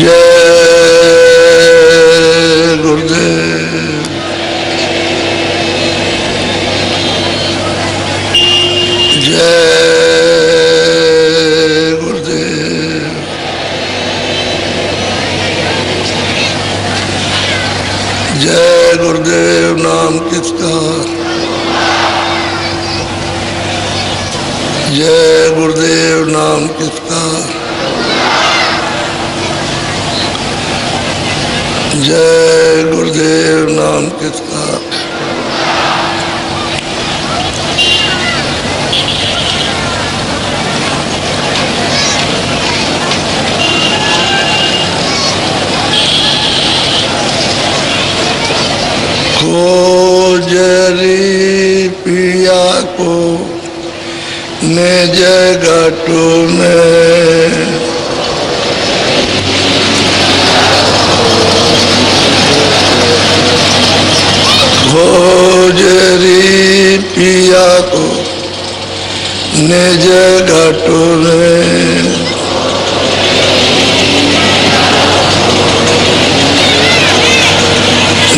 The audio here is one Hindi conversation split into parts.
जय गुरुदेव। जय गुरुदेव। जय गुरुदेव नाम किसका। जय गुरुदेव नाम किसका। जय गुरुदेव नाम किसका। खोजरी पिया को निज घटु में। खोजरी पिया को निज घटु में।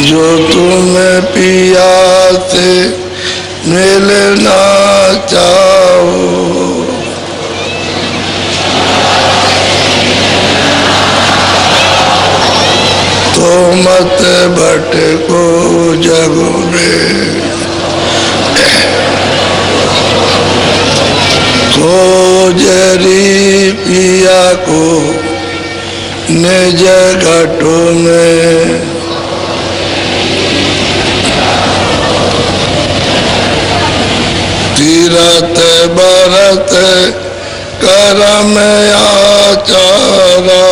जो तुम पिया से मिलना चाहो, तो मत भटको जग में। खोजरी पिया को निज घटु में। तीरथ बरत करम आचारा।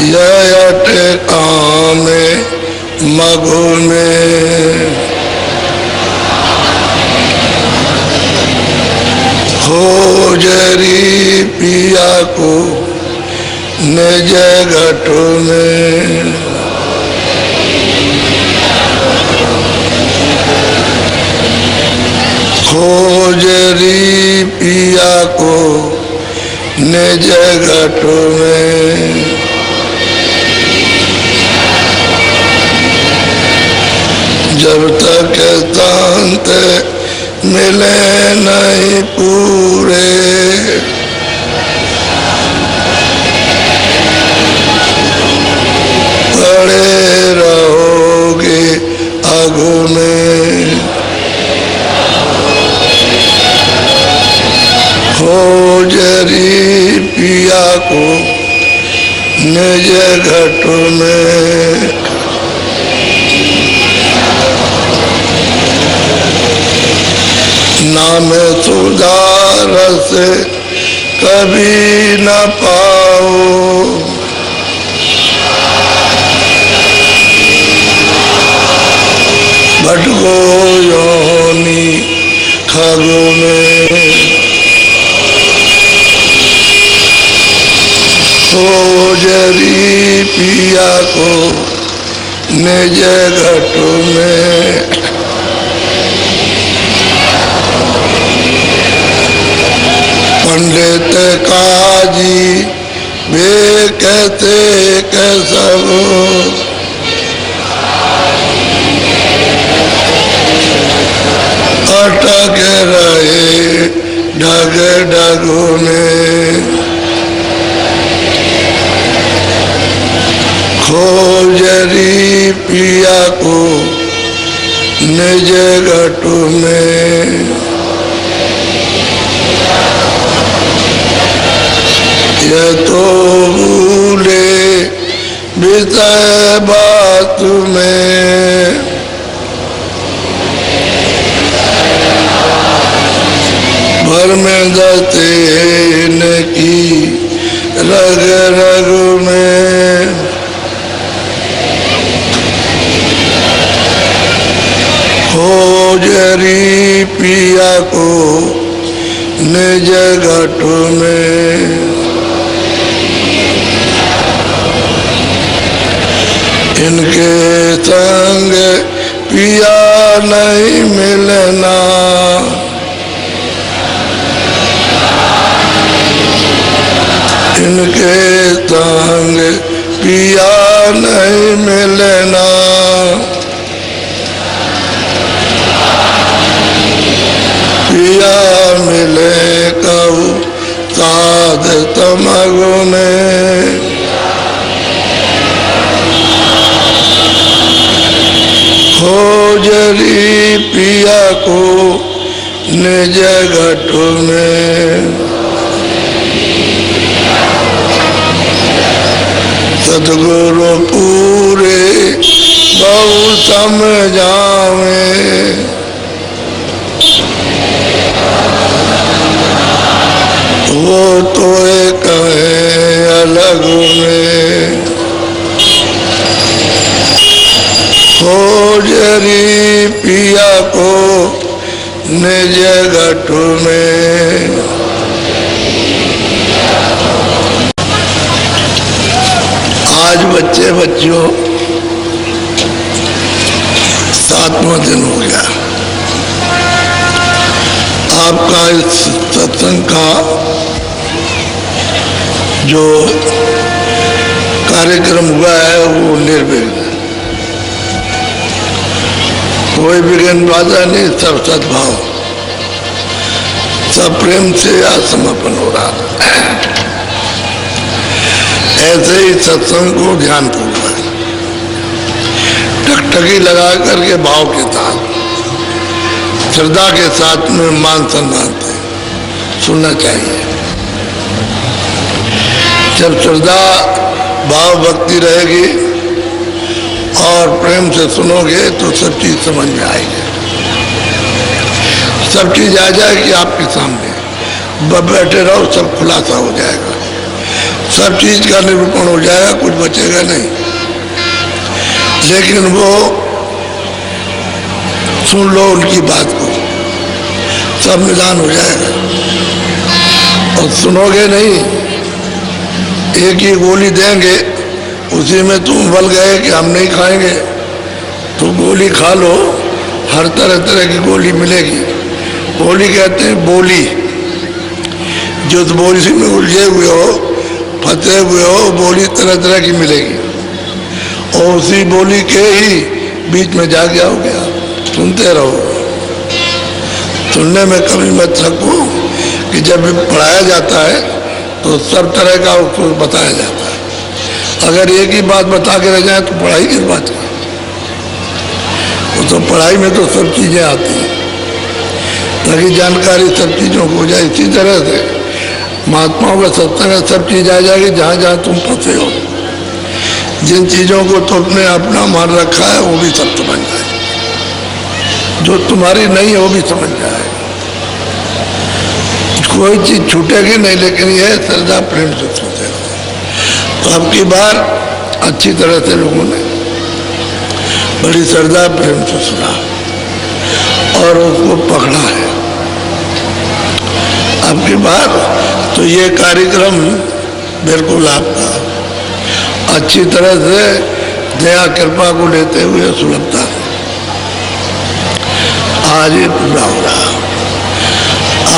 यह काम मगु में। खोजरी पिया को निज घटु में। खोजरी पिया को निज घटु में। जब तक शांत मिले नहीं पूरे, पड़े रहोगे आगू में। खोजरी पिया को निज घटु में। नाम सुधारस कभी न पाओ, भटको योनि खगु में। खोजरी पिया को निज घटु में। पंडित काजी वे कहते सब, अटक रहे ढग ढगु में। खोजरी पिया को निज घटु में। यह तो भूले विषय बात में। भर में दते न की रग रग में। खोजरी पिया को निज घटु में। इनके संग पिया नहीं मिलना, इनके संग पिया नहीं मिलना, पिया मिले कऊ साध तमगुने, खोजरी पिया को निज घट में, सतगुरु पूरे बहु समझावे, वो तो कहे अलग में, खोजरी पिया को निज घट में, आज बच्चे बच्चियों 7वां दिन हो गया आपका इस सत्संग का जो कार्यक्रम हुआ है वो निर्विघ्न, कोई विघ्न बाधा नहीं, सब सद्भाव, सब प्रेम से आज समापन हो रहा है। ऐसे ही सत्संग को ध्यान पूर्वक टकटकी लगा करके भाव के साथ श्रद्धा के साथ में मान सम्मान से सुनना चाहिए। जब श्रद्धा भाव भक्ति रहेगी और प्रेम से सुनोगे तो सब चीज समझ में आएगी, सब चीज आ जाएगी आपके सामने, बैठे रहो सब खुलासा हो जाएगा, सब चीज का निरूपण हो जाएगा, कुछ बचेगा नहीं। लेकिन वो सुन लो उनकी बात को, सब निदान हो जाएगा। और सुनोगे नहीं, एक ही गोली देंगे उसी में तुम बल गए कि हम नहीं खाएंगे, तो गोली खा लो, हर तरह तरह की गोली मिलेगी। गोली कहते हैं बोली, जो बोली में उलझे हुए हो, फंसे हुए हो, बोली तरह तरह की मिलेगी और उसी बोली के ही बीच में जा गया हो गया। सुनते रहो, सुनने में कभी मत थको कि जब पढ़ाया जाता है तो सब तरह का उसको बताया जाता है। अगर एक ही बात बता के रह जाए तो पढ़ाई किस बात की? वो तो पढ़ाई में तो सब चीजें आती हैं, ताकि जानकारी सब चीजों को हो जाए। इसी तरह से महात्माओं का सत्संग सब चीज आ जाएगी जहां जहां तुम फंसे हो। जिन चीजों को तुमने अपना मान रखा है वो भी सब समझ जाए, जो तुम्हारी नहीं है वो भी समझ जाए, कोई चीज छूटेगी नहीं। लेकिन यह श्रद्धा प्रेम से सुनते रहो। तो अब की बार अच्छी तरह से लोगों ने बड़ी श्रद्धा प्रेम से सुना और उसको पकड़ा है। अब की बार तो ये कार्यक्रम बिल्कुल आपका अच्छी तरह से दया कृपा को लेते हुए सुलभता है आज ये पूरा हो रहा।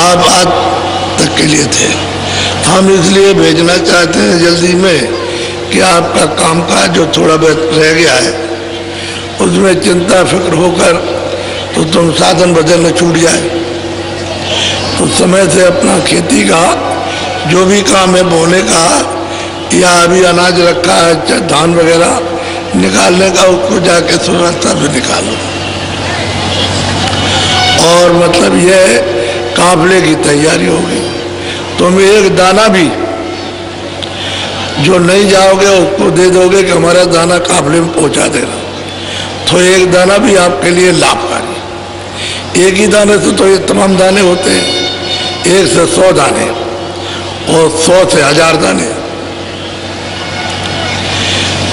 आप आज तक के लिए थे, हम इसलिए भेजना चाहते हैं जल्दी में कि आपका कामकाज जो थोड़ा बहुत रह गया है उसमें चिंता फिक्र होकर तो तुम साधन बदल न छूट जाए, तो समय से अपना खेती का जो भी काम है बोने का या अभी अनाज रखा है धान वगैरह निकालने का उसको जाके सुरक्षा से निकालो। और मतलब यह काफले की तैयारी होगी। तुम एक दाना भी जो नहीं जाओगे उसको दे दोगे कि हमारा दाना काफले में पहुंचा देना, तो एक दाना भी आपके लिए लाभकारी। एक ही दाने से तो ये तमाम दाने होते हैं, 1 से 100 दाने और 100 से 1000 दाने।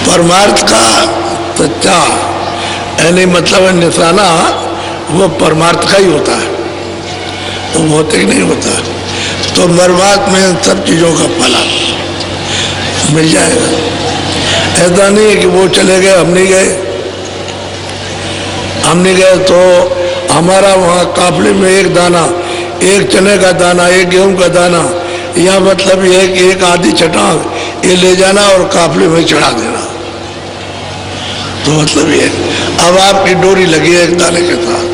परमार्थ का सच्चा यानी मतलब निशाना वो परमार्थ का ही होता है, वो भौतिक नहीं होता। तो मरवात में सब चीज़ों का फल मिल जाएगा। ऐसा नहीं है कि वो चले गए हम नहीं गए, हम नहीं गए तो हमारा वहाँ काफले में एक दाना, एक चने का दाना, एक गेहूं का दाना या मतलब यह है कि एक आधी चट्टान ये ले जाना और काफले में चढ़ा देना। तो मतलब ये अब आपकी डोरी लगी है एक दाने के साथ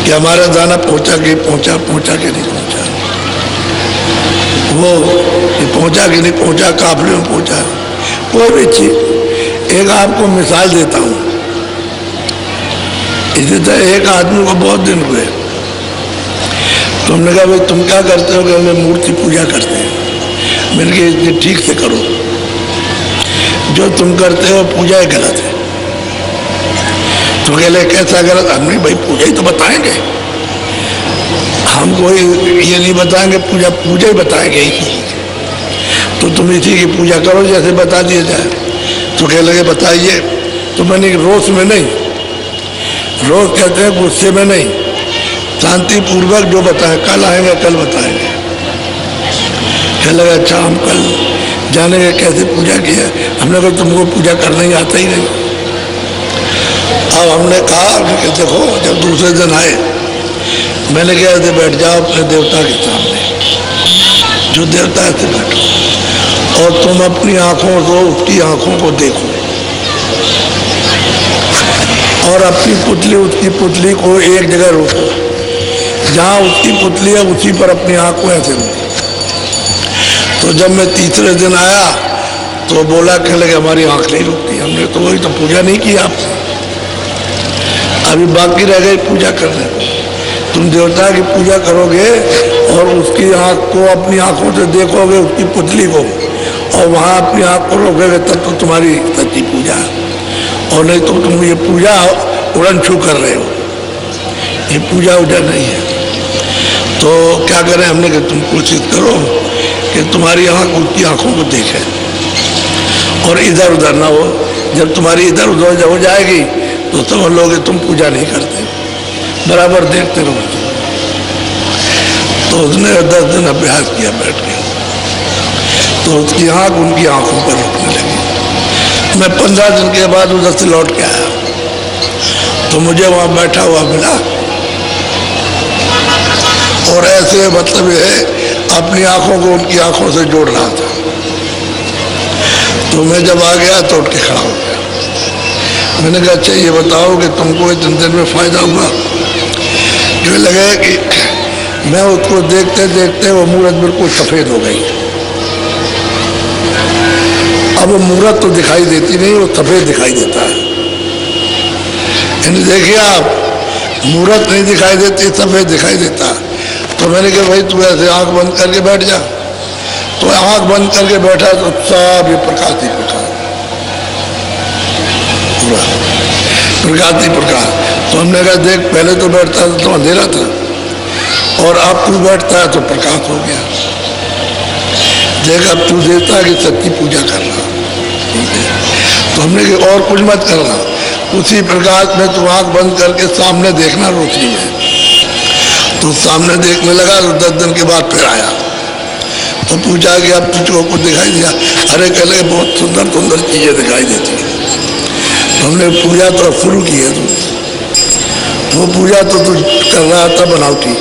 कि हमारा दाना पहुंचा के नहीं पहुंचा, वो पहुंचा कि नहीं पहुंचा, काफले में पहुंचा, कोई भी चीज। एक आपको मिसाल देता हूं, इसी तरह एक आदमी को बहुत दिन हुए, तुमने कहा भाई तुम क्या करते हो? कि हम मूर्ति पूजा करते हैं। मैंने कहा इतनी ठीक से करो, जो तुम करते हो पूजा ही गलत है। तो कहले कैसा गलत? हमने भाई पूजा ही तो बताएंगे, हम कोई ये नहीं बताएंगे, पूजा ही बताएंगे इसी। तो तुम इसी की पूजा करो जैसे बता दिया जाए। तो कह लगे बताइए। तो मैंने रोष में नहीं, रोज कहते हैं गुस्से में नहीं, शांतिपूर्वक जो बताएं, कल आएंगे कल बताएंगे। कह लगा अच्छा हम कल जानेंगे कैसे पूजा किया। हमने कहा तुमको पूजा करना ही आता ही नहीं। अब हमने कहा कि देखो, जब दूसरे दिन आए मैंने कहा ऐसे बैठ जाओ अपने देवता के सामने, जो देवता है ऐसे बैठो और तुम अपनी आंखों से उसकी आंखों को देखो और अपनी पुतली उसकी पुतली को एक जगह रोको, जहाँ उसकी पुतली है उसी पर अपनी आंख को ऐसे रोको। तो जब मैं तीसरे दिन आया तो बोला कह लगे हमारी आंख नहीं रुकती। हमने तो वही तो पूजा नहीं की आपने, अभी बाकी रह गई पूजा करने को। तुम देवता की पूजा करोगे और उसकी आंख को अपनी आंखों से देखोगे, उसकी पुतली को, और वहाँ अपनी आंख को रोकोगे, तब तो तुम्हारी सच्ची पूजा है। और नहीं तो तुम ये पूजा उड़न छू कर रहे हो, ये पूजा उजा नहीं है। तो क्या करें? हमने कहा तुम कोशिश करो कि तुम्हारी आंख उसकी आंखों को देखे और इधर उधर ना हो। जब तुम्हारी इधर उधर हो जाएगी तो समझ लोगे तुम पूजा नहीं करते, बराबर देखते रहो। तो उसने 10 दिन अभ्यास किया बैठ के, तो उसकी आंख उनकी आंखों पर रुकने लगी। मैं 15 दिन के बाद उधर से लौट के आया तो मुझे वहां बैठा हुआ मिला और ऐसे मतलब ये अपनी आंखों को उनकी आंखों से जोड़ रहा था। तो मैं जब आ गया तो उठ के खड़ा हो गया। मैंने कहा अच्छा ये बताओ कि तुमको इतने दिन में फायदा हुआ? जो लगे कि मैं उसको देखते देखते वो मूरत बिल्कुल सफेद हो गई। अब वो मूरत तो दिखाई देती नहीं, वो सफेद दिखाई देता है। यानी देखिए आप, मूरत नहीं दिखाई देती, सफेद दिखाई देता है। तो मैंने कहा भाई तू ऐसे आंख बंद करके बैठ जा। तो आंख बंद करके बैठा तो सब ये प्रकाश ही प्रकाश, प्रकाश ही प्रकाश। तो हमने कहा देख पहले तो बैठता था तो अंधेरा था और अब तू बैठता है तो प्रकाश हो गया। देख अब तू देवता की सच्ची पूजा कर रहा। तो हमने कहा और कुछ मत करना, उसी प्रकाश में तू आंख बंद करके सामने देखना रोशनी में। तो सामने देखने लगा तो 10 दिन के बाद फिर आया तो पूछा कि अब तुझको कुछ दिखाई दिया? अरे कह लगे बहुत सुंदर सुंदर चीजें दिखाई देती हैं। तो हमने पूजा तो शुरू की है तू, वो पूजा तो तू कर रहा था बनावटी,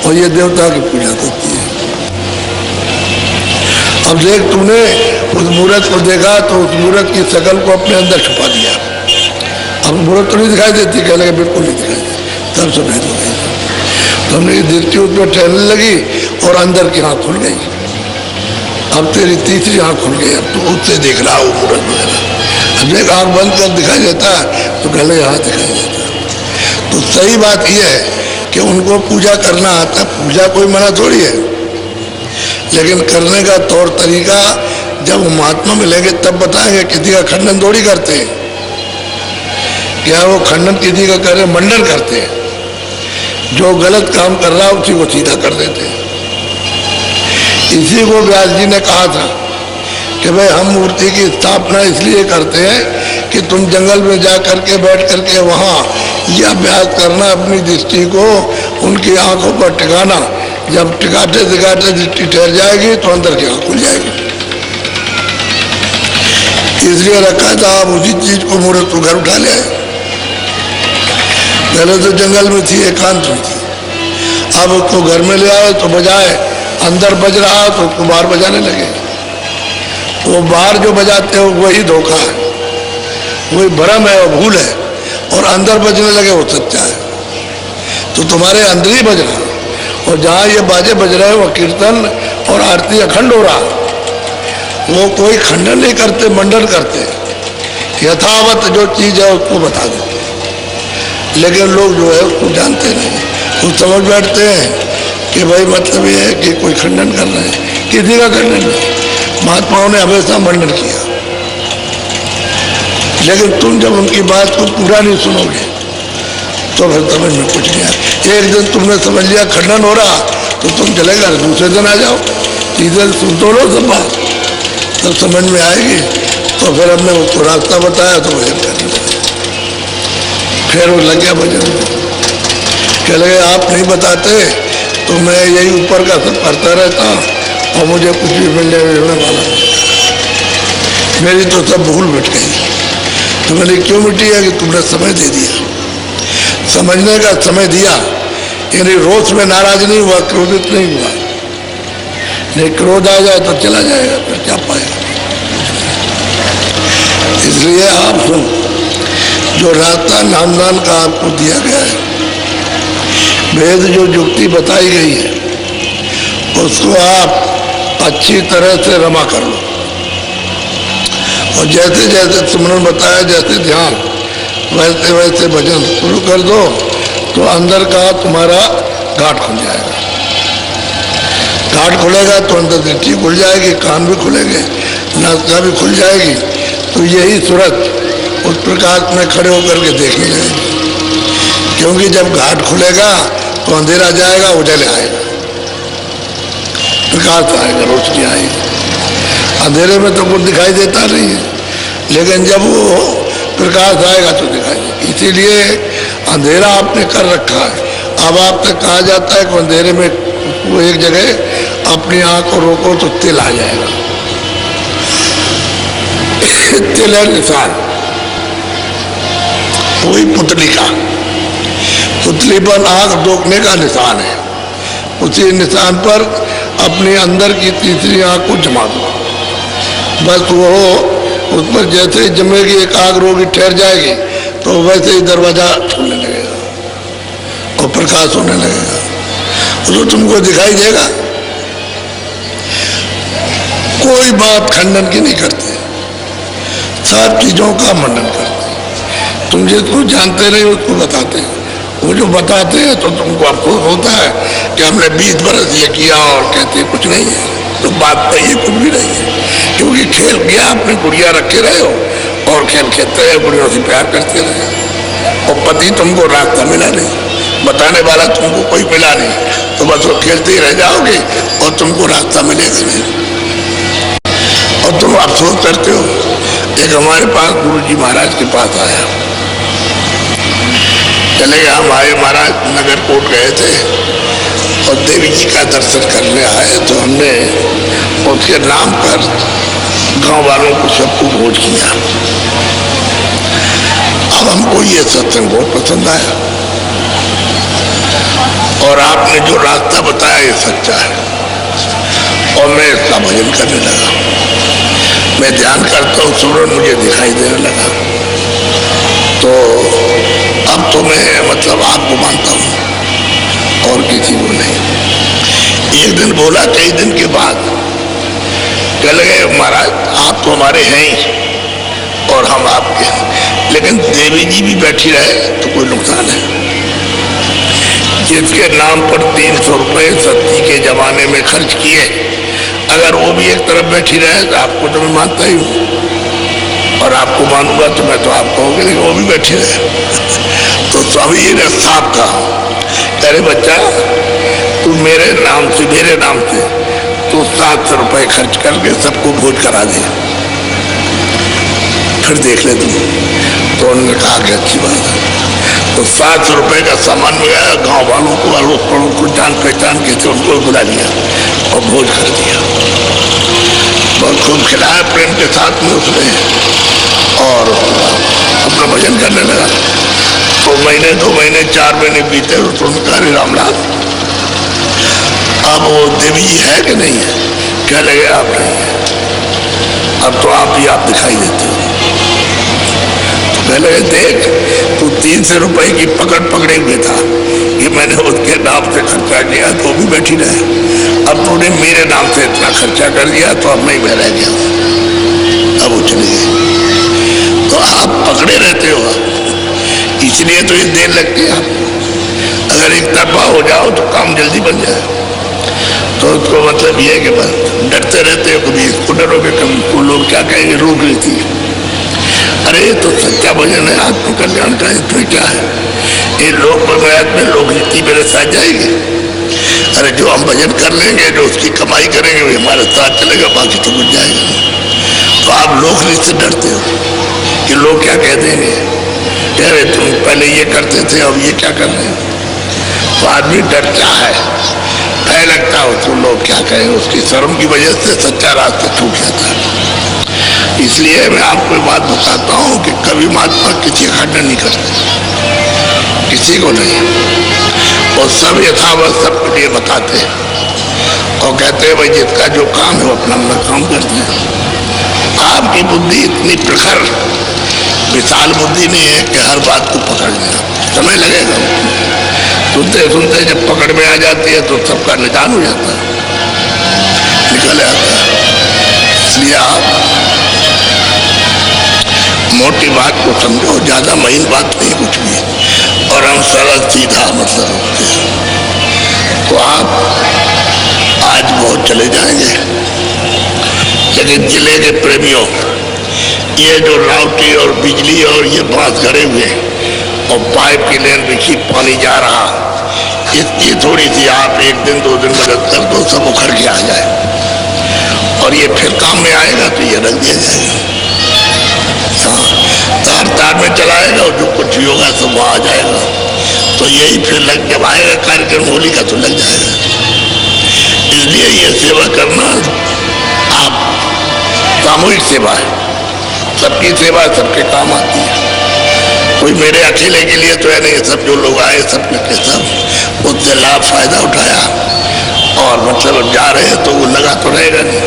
और ये देवता की पूजा करती है। अब देख तूने उस मूर्त को देखा तो उस मूर्त की शकल को अपने अंदर छुपा दिया। अब मूर्त तो नहीं दिखाई देती, कह लगे बिल्कुल नहीं दिखाई देती, तब सफेद हो गई। तो हमने दृष्टि उसमें ठहरने लगी और अंदर की आँख खुल गई। अब तेरी तीसरी आँख खुल गई, अब तू उससे देख रहा हो मूर्त वगैरह। अब देख आँख बंद कर दिखाई देता है तो कह लगे हाँ दिखाई देता है। तो सही बात यह है कि उनको पूजा करना आता, पूजा कोई मना थोड़ी है, लेकिन करने का तौर तरीका जब वो महात्मा मिलेंगे तब बताएंगे। किसी का खंडन थोड़ी करते हैं, क्या वो खंडन किसी का करे? मंडन करते हैं। जो गलत काम कर रहा है उसी को सीधा कर देते हैं। इसी को व्यास जी ने कहा था कि भाई हम मूर्ति की स्थापना इसलिए करते हैं कि तुम जंगल में जा करके बैठ करके वहाँ यह अभ्यास करना, अपनी दृष्टि को उनकी आंखों पर टिकाना। जब टिकाते टिकाते दृष्टि ठहर जाएगी तो अंदर की आंख खुल जाएगी। इसलिए रखा था आप उसी चीज को मूर्त को घर उठा ले आए। पहले तो जंगल में थी, एकांत में थी, अब उसको घर में ले आए तो बजाय अंदर बज रहा तो उसको बाहर बजाने लगे। वो बाहर जो बजाते हो वही धोखा है, वही भ्रम है, वो भूल है, और अंदर बजने लगे वो सच्चा है। तो तुम्हारे अंदर ही बज रहा, और जहाँ ये बाजे बज रहे हैं वो कीर्तन और आरती अखंड हो रहा, वो कोई खंडन नहीं करते, मंडन करते, यथावत जो चीज है उसको बता देते। लेकिन लोग जो है उसको जानते नहीं, वो समझ बैठते हैं कि भाई मतलब ये है कि कोई खंडन कर रहे हैं। किसी का खंडन नहीं, महात्माओं ने हमेशा मंडन किया। लेकिन तुम जब उनकी बात को पूरा नहीं सुनोगे तो फिर समझ में कुछ नहीं आया। एक दिन तुमने समझ लिया खंडन हो रहा तो तुम चलेगा, दूसरे दिन आ जाओ, तीसरे सुन तो लो सब बात, तब समझ में आएगी। तो फिर हमने उसको रास्ता बताया तो भजन करने लगे। फिर वो लग गया भजन, कह लगे आप नहीं बताते तो मैं यही ऊपर का सब करता रहता और मुझे कुछ भी मिलने वाला नहीं, मेरी तो सब भूल मिट गई। तो मैंने क्यों मिटी है कि तुमने समय दे दिया, समझने का समय दिया, यानी रोष में नाराज नहीं हुआ, क्रोधित नहीं हुआ। नहीं, क्रोध आ जाए तो चला जाएगा, फिर क्या पाएगा। इसलिए आप सुन, जो रास्ता नामदान का आपको दिया गया है, वेद जो युक्ति बताई गई है उसको आप अच्छी तरह से रमा कर लो, और जैसे जैसे सुमरन बताया, जैसे ध्यान, वैसे वैसे भजन शुरू कर दो तो अंदर का तुम्हारा घाट खुल जाएगा। घाट खुलेगा तो अंदर दृष्टि खुल जाएगी, कान भी खुलेंगे, नासिका भी खुल जाएगी। तो यही सूरत उस प्रकाश में खड़े होकर के देखने लगेगी। क्योंकि जब घाट खुलेगा तो अंधेरा जाएगा, उजाले आएगा, प्रकाश आएगा, रोशनी आएगी। अंधेरे में तो कुछ दिखाई देता नहीं है, लेकिन जब वो प्रकाश आएगा तो दिखाई देगा। इसीलिए अंधेरा आपने कर रखा है। अब आप तक कहा जाता है कि अंधेरे में वो एक जगह अपनी आंख को रोको तो तिल आ जाएगा। तिल है निशान, वही पुतली का, पुतली पर आंख रोकने का निशान है। उसी निशान पर अपने अंदर की तीसरी आंख को जमा दो, बस वो उस पर जैसे ही जमेगी, एक आग रोगी ठहर जाएगी तो वैसे ही दरवाजा खुलने लगेगा और प्रकाश होने लगेगा, तो तुमको दिखाई देगा। कोई बात खंडन की नहीं करते, सब चीजों का मंडन करते। तुम जिसको जानते नहीं उसको बताते हैं, वो जो बताते हैं तो तुमको अफसोस होता है कि हमने 20 बरस ये किया और कहते कुछ नहीं है। तो बात तो ये कुछ भी नहीं है, क्योंकि खेल किया, अपनी गुड़िया रखे रहे हो और खेल खेलते रहे, गुड़ियों से प्यार करते रहे, और पति तुमको रास्ता मिला नहीं, बताने वाला तुमको कोई मिला नहीं, तो बस वो खेलते ही रह जाओगे और तुमको रास्ता मिलेगा नहीं, और तुम अफसोस करते हो। एक हमारे पास गुरुजी महाराज के पास आया, चले गए, हम आए, महाराज नगर कोट गए थे और देवी जी का दर्शन करने आए, तो हमने उसके नाम पर गांव वालों को सबको भोज किया। अब हमको ये सत्संग बहुत पसंद आया और आपने जो रास्ता बताया ये सच्चा है, और मैं इसका भजन करने लगा। मैं ध्यान करता हूँ, सूरज मुझे दिखाई देने लगा, तो अब तो मैं मतलब आपको मानता हूँ और किसी को नहीं। एक दिन बोला, कई दिन के बाद कह लगे, महाराज आप तो हमारे हैं ही और हम आपके, लेकिन देवी जी भी बैठी रहे तो कोई नुकसान है। जिसके नाम पर 300 रुपये सत्ती के जमाने में खर्च किए, अगर वो भी एक तरफ बैठी रहे तो आपको तो मैं मानता ही हूँ और आपको मानूंगा तो मैं तो आप कहोगे, लेकिन वो भी बैठी रहे। तो स्वामी जी ने साफ कहा, अरे बच्चा तू मेरे नाम से तो 700 रुपये खर्च करके सबको भोज करा दे, फिर देख ले तुम। तो उन्होंने कहा कि अच्छी बात है। तो 700 रुपये का सामान मंगाया, गांव वालों को, अड़ोस पड़ोस को, जान पहचान के थे उनको बुला लिया और भोज कर दिया। बहुत खूब खिलाया प्रेम के साथ में उसने और अपना भजन करने लगा। तो महीने, 2 महीने, 4 महीने बीते तो उनका रामलाल अब वो देवी है कि नहीं है? क्या लगे आप नहीं है, अब तो आप ही आप दिखाई देते हो। तो कह लगे देख तू 300 रुपए की पकड़े हुए था कि मैंने उसके नाम से खर्चा किया तो भी बैठी रहे, अब तूने मेरे नाम से इतना खर्चा कर दिया तो अब मैं रह गया, अब वो चले गए। तो आप पकड़े रहते हो, इसलिए तो ये देर लगती है आपको। अगर एक तरफा हो जाओ तो काम जल्दी बन जाए। तो उसको मतलब ये है कि बस डरते रहते हो, कभी इसको डरोगे कभी को लोग क्या कहेंगे, रोक रही थी। अरे तो सच्चा भजन है, आत्मकल्याण का, इसमें क्या है? ये लोक प्रयास में लोक नीति मेरे साथ जाएगी। अरे जो हम भजन कर लेंगे, जो उसकी कमाई करेंगे वो हमारे साथ चलेगा, बाकी तो कुछ जाएगा। तो आप लोक नीति से डरते हो कि लोग क्या कह देंगे, कह रहे तुम पहले ये करते थे अब ये क्या कर रहे हो। तो आदमी डरता है, भय लगता है उसको लोग क्या कहें, उसकी शर्म की वजह से सच्चा रास्ता छूट जाता है। इसलिए मैं आपको बात बताता हूँ कि कभी महात्मा किसी का खंडन नहीं करते, किसी को नहीं, और सब यथावत सबके लिए बताते हैं और कहते हैं भाई जिसका जो काम है वो अपना अपना काम करते हैं। आपकी बुद्धि इतनी प्रखर विशाल बुद्धि नहीं है कि हर बात को पकड़ लेना, समय लगेगा। सुनते सुनते जब पकड़ में आ जाती है तो सबका निदान हो जाता है, निकल आता है। इसलिए आप मोटी बात को समझो, ज्यादा महीन बात नहीं कुछ भी, और हम सरल सीधा मतलब होते हैं। तो आप आज बहुत चले जाएंगे, लेकिन जिले के प्रेमियों, ये जो रावटी और बिजली और ये बांस गड़े हुए और पाइप की लेन बिछी पानी जा रहा, इसकी थोड़ी सी आप 1 दिन 2 दिन मदद कर दो, सब उखड़ के आ जाए और ये फिर काम में आएगा तो ये रख दिया जाएगा। हाँ, तार में चलाएगा और जो कुछ भी होगा सब वहाँ आ जाएगा। तो यही फिर लग जब आएगा कार्यक्रम होली का तो लग जाएगा। इसलिए ये सेवा करना आप सामूहिक सेवा है, सबकी सेवा सबके काम आती है। कोई मेरे अकेले के लिए तो है नहीं, सब जो लोग आए सब के सब उससे लाभ फायदा उठाया और मतलब जा रहे हैं तो वो लगा तो रहेगा नहीं,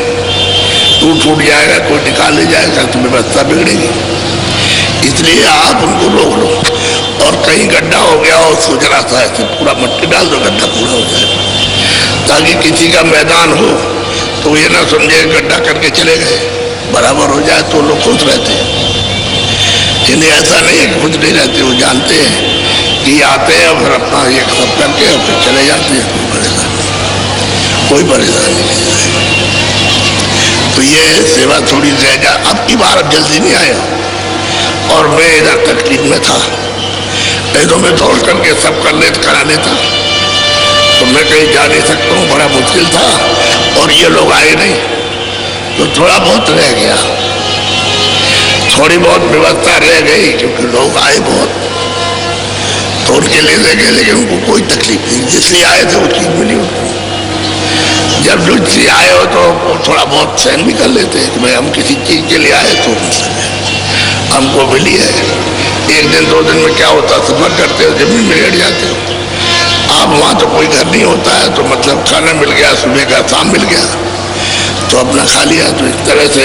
टूट जाएगा, कोई निकाल ले जाएगा तो व्यवस्था बिगड़ेगी। इसलिए आप उनको रोक लो, और कहीं गड्ढा हो गया और उसको जरा सा ऐसे पूरा मट्टी डाल दो, गड्ढा पूरा हो जाए, ताकि किसी का मैदान हो तो ये ना समझे गड्ढा करके चले गए, बराबर हो जाए तो लोग खुश रहते हैं। इन्हें ऐसा नहीं है कि खुश नहीं रहते, वो जानते हैं कि आते हैं और फिर अपना ये सब करके और फिर चले जाते हैं, कोई परेशानी नहीं। तो ये सेवा थोड़ी रह जा, अब की बार अब जल्दी नहीं आया और मैं इधर तकलीफ में था, नहीं तो मैं दौड़ करके सब करा लेता, तो मैं कहीं जा नहीं सकता हूँ, बड़ा मुश्किल था और ये लोग आए नहीं तो थोड़ा बहुत रह गया, थोड़ी बहुत व्यवस्था रह गई क्योंकि लोग आए बहुत तो उनके लिए ले गए, लेकिन उनको कोई तकलीफ नहीं, जिसलिए आए थे वो चीज मिली उनको। जब जो आए हो तो थोड़ा बहुत सहन भी कर लेते हैं कि भाई हम किसी चीज के लिए आए तो हमको मिली है। 1 दिन 2 दिन में क्या होता, सफर करते हो जमीन में लेट जाते हो आप, वहाँ तो कोई घर नहीं होता है तो मतलब खाना मिल गया, सुबह का शाम मिल गया तो अपना खा लिया। तो इस तरह से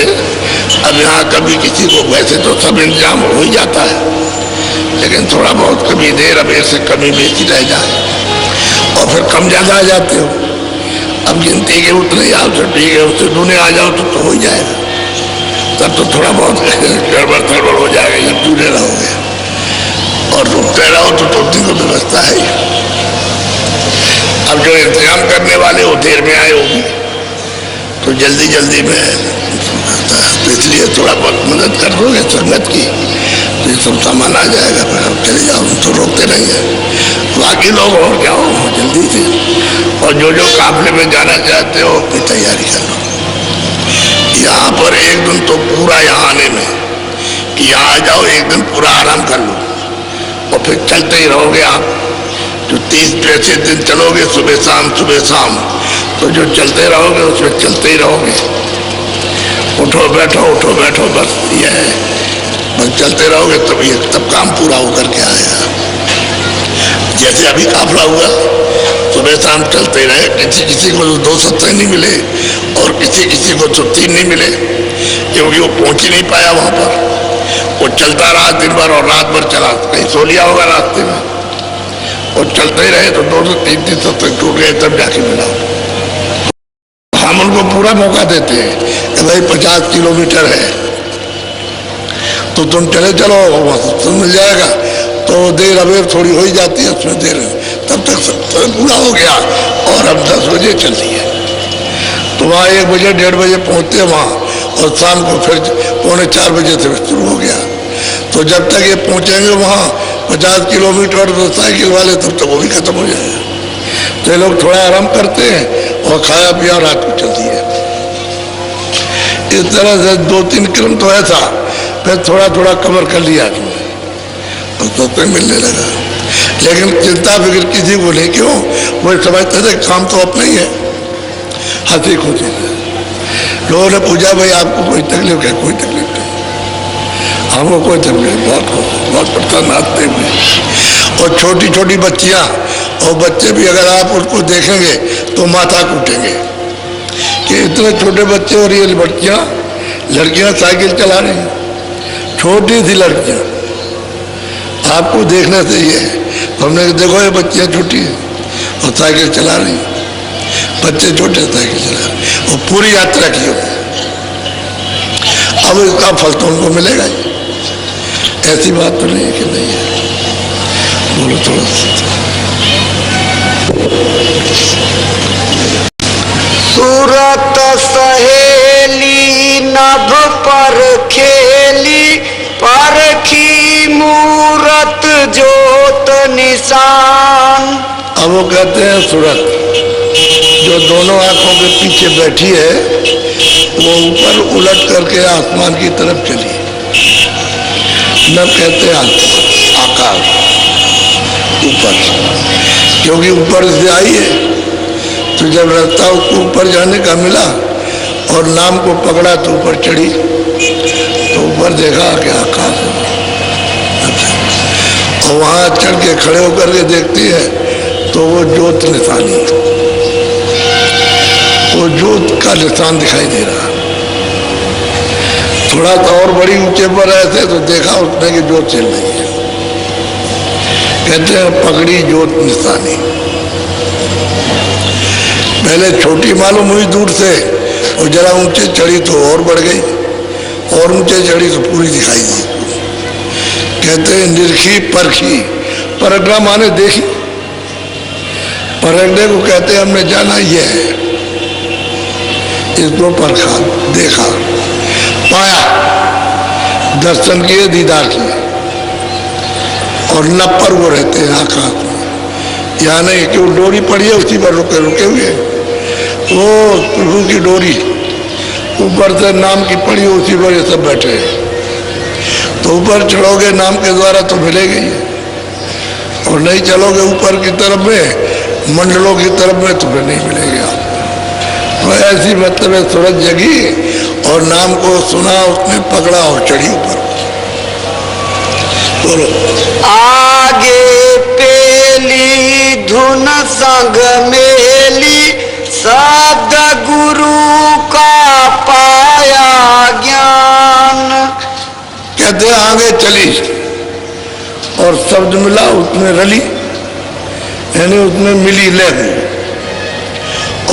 अब यहाँ कभी किसी को, वैसे तो सब इंतजाम हो ही जाता है, लेकिन थोड़ा बहुत कभी देर अबेर से कमी बेची रह जाए और फिर कम ज़्यादा आ जाते हो। अब गिनती के उतने आओ तो ठीक है, उससे दूने आ जाओ तो हो ही जाएगा, तब तो थोड़ा बहुत गड़बड़ हो जाएगा जब दूने रहोगे, और रुकते रहो तो टूटने की व्यवस्था है ही। अब जो इंतजाम करने वाले वो देर में आए होगी तो जल्दी जल्दी में, तो इसलिए थोड़ा बहुत मदद कर दोगे संगत की तो ये सब सामान आ जाएगा, फिर आप चले जाओ, तो रोकते नहीं है। बाकी लोग और क्या हो जल्दी से, और जो जो काफले में जाना चाहते हो अपनी तैयारी कर लो। यहाँ पर 1 दिन तो पूरा यहाँ आने में कि यहाँ आ जाओ, 1 दिन पूरा आराम कर लो और फिर चलते ही रहोगे आप। जो 30-35 दिन चलोगे सुबह शाम तो जो चलते रहोगे उसमें चलते ही रहोगे, उठो बैठो बस ये है, बस चलते रहोगे तब काम पूरा होकर के आएगा। जैसे अभी काफला हुआ तो सुबह शाम चलते रहे। किसी किसी को तो 2 सत्संग नहीं मिले और किसी किसी को तो 3 नहीं मिले, क्योंकि वो पहुंच ही नहीं पाया वहां पर। वो चलता रहा दिन भर और रात भर चला, कहीं सो लिया होगा रास्ते में, और चलते ही रहे तो 2 से 3 सत्संग टूट गए, तब जाके मिला। हम उनको पूरा मौका देते हैं कि भाई 50 किलोमीटर है तो तुम चले चलो, सत्संग मिल जाएगा। तो देर अबेर थोड़ी हो ही जाती है उसमें देर, तब तक सत्संग पूरा हो गया और अब 10 बजे चल रही है। तो वहाँ 1 बजे 1:30 बजे पहुँचते वहाँ, और शाम को फिर 3:45 बजे से शुरू हो गया। तो जब तक ये पहुँचेंगे वहाँ 50 किलोमीटर तो साइकिल वाले, तब तक वो भी खत्म हो जाएगा। तो ये लोग थोड़ा आराम करते हैं और खाया पिया रात को चलती है। इस तरह से 2-3 क्रम तो ऐसा, फिर थोड़ा थोड़ा कवर कर लिया तो सत्संग मिलने लगा। लेकिन चिंता फिक्र किसी को नहीं, क्यों? वो समझते थे काम तो अपना ही है, हंसी खुशी से। लोगों ने पूछा भाई आपको कोई तकलीफ है? कोई तकलीफ नहीं, हमको कोई तकलीफ, बहुत प्रसन्न आते हुए। और छोटी छोटी बच्चियां और बच्चे भी, अगर आप उसको देखेंगे तो माथा कूटेंगे कि इतने छोटे बच्चे और ये लड़कियां साइकिल चला रही हैं, छोटी सी लड़कियां। आपको देखने से ये है, हमने देखो ये बच्चियां छोटी हैं और साइकिल चला रही हैं, बच्चे छोटे साइकिल चला रहे हैं, और पूरी यात्रा की हो। अब इसका फल तो उनको मिलेगा ही, ऐसी बात तो नहीं है कि नहीं है। बोलो थोड़ा सूरत सहेली नभ पर खेली, परखी मूरत जोत निशान। अब वो कहते हैं सूरत जो दोनों आंखों के पीछे बैठी है, वो ऊपर उलट करके आसमान की तरफ चली। नभ कहते हैं आकाश, ऊपर, क्योंकि ऊपर से आई है। तो जब रास्ता उसको ऊपर जाने का मिला और नाम को पकड़ा तो ऊपर चढ़ी, तो ऊपर देखा कि आकाश है। अच्छा, और वहाँ चढ़ के खड़े होकर के देखती है तो वो ज्योत निशानी, वो ज्योत का निशान दिखाई दे रहा। थोड़ा सा और बड़ी ऊंचे पर ऐसे तो देखा उसने कि ज्योत चल रही है। कहते हैं पकड़ी ज्योत निशानी। पहले छोटी मालूम हुई दूर से, और जरा ऊंचे चढ़ी तो और बढ़ गई, और ऊंचे चढ़ी तो पूरी दिखाई दी। कहते हैं निरखी परखी, परखना माने देखी, परखने को कहते हैं हमने जाना ये है, इसको परखा, देखा, पाया, दर्शन किए, दीदार किए। और नभ पर वो रहते हैं आकाश में, यहाँ नहीं कि वो डोरी पड़ी है उसी पर रुके रुके हुए, वो प्रभु की डोरी ऊपर से नाम की पड़ी उसी पर ये सब बैठे हैं। तो ऊपर चढ़ोगे नाम के द्वारा तो मिलेगा ही, और नहीं चलोगे ऊपर की तरफ में, मंडलों की तरफ में, तो फिर नहीं मिलेगा। तो ऐसी मतलब है सूरज जगी और नाम को सुना, उसने पकड़ा और चढ़ी ऊपर। बोलो आगे पेली धुन संग मेली, शब्द गुरु का पाया ज्ञान। कहते आगे चली और शब्द मिला, उसमें रली, यानी उसमें मिली ले गई,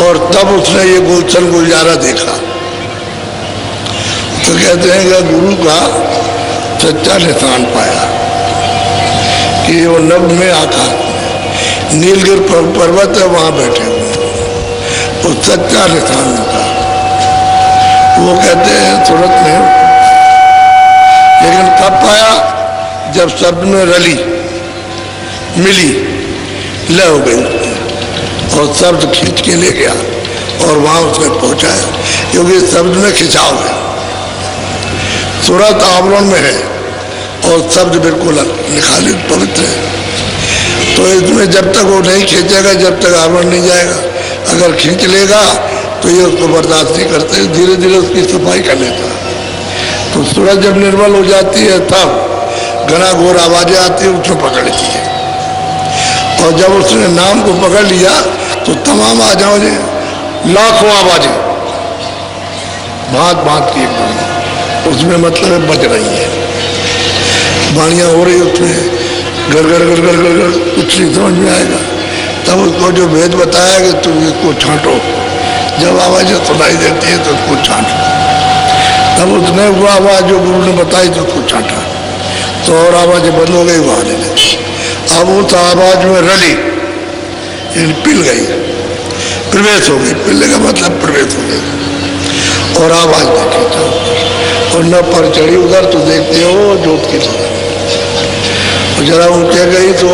और तब उसने ये गुलशन गुलजारा देखा। तो कहते हैं कि गुरु का सच्चा निशान पाया कि वो नभ में आकाश, नीलगिर पर्वत है वहां बैठे हुए, वो सच्चा निशान था। वो कहते हैं सूरत में, लेकिन कब पाया? जब शब्द में रली, मिली, ले हो गई, और शब्द खींच के ले गया और वहां उसने पहुंचाया, क्योंकि शब्द में खिंचाव है। सूरत आवरण में है और शब्द बिल्कुल निखालित पवित्र है। तो इसमें जब तक वो नहीं खींचेगा, जब तक आवरण नहीं जाएगा। अगर खींच लेगा तो ये उसको बर्दाश्त नहीं करते, धीरे धीरे उसकी सफाई कर लेता। तो सूरज जब निर्मल हो जाती है तब घना घोर आवाजें आती है, उसको पकड़ लेती है। और जब उसने नाम को पकड़ लिया तो तमाम आ जाओ जी, लाखों आवाजें भांत भांत की एकदम, उसमें मतलब बज रही है, वाणियाँ हो रही उसमें, गड़ गड़ गड़ गड़ गड़ गड़, कुछ नहीं समझ में आएगा। तब उसको जो भेद बताया कि तुम इसको छांटो, जब आवाज़ें सुनाई देती है तो उसको छांटो। तब उसने वो आवाज़ जो गुरु ने बताई तो उसको छांटा, तो और आवाज़ें बंद हो गई, वो आने लगी। अब उस आवाज़ में रली, पिल गई, प्रवेश हो गई, पिलने का मतलब प्रवेश हो गई, और आवाज़ देखी तो, और न पर चढ़ी उधर तो देखते हो जोत की तरह, जरा ऊंचे गई तो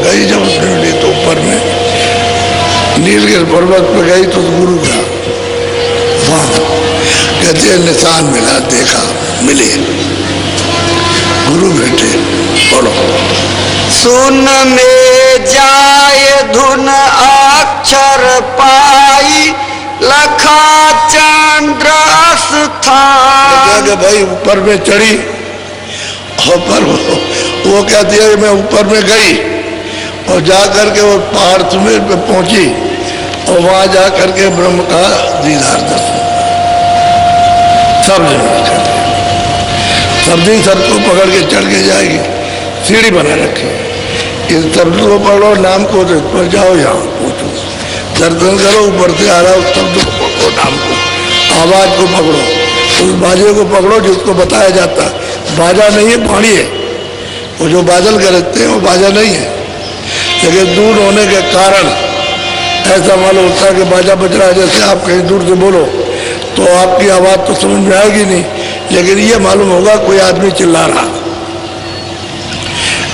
गई, जब उसने मिली तो ऊपर में नीलगिरी पर्वत पे गई तो गुरु का वहाँ कहते निशान मिला, देखा, मिले गुरु बेटे। बोलो। सुन में जाए धुन अक्षर पाई, लखा चंद्र स्थान। भाई ऊपर में चढ़ी, ऊपर वो कहती है मैं ऊपर में गई और जा करके वो पहाड़ सुमेर पे पहुंची, और वहां जा करके ब्रह्म का दीदार दर्शन, सब सब दिन सबको पकड़ के चढ़ के जाएगी, सीढ़ी बना रखी, इस शब्द को पढ़ो, नाम को तो पर जाओ, यहाँ पहुँचो, दर्शन करो, ऊपर से आ रहा उस शब्द को पकड़ो, नाम को, आवाज को पकड़ो, उस बाजे को पकड़ो जिसको बताया जाता है। बाजा नहीं है, वाणी है, वो जो बादल गरजते हैं वो बाजा नहीं है, लेकिन दूर होने के कारण ऐसा मालूम होता है कि बाजा बज रहा है। जैसे आप कहीं दूर से बोलो तो आपकी आवाज़ तो समझ में आएगी नहीं, लेकिन ये मालूम होगा कोई आदमी चिल्ला रहा।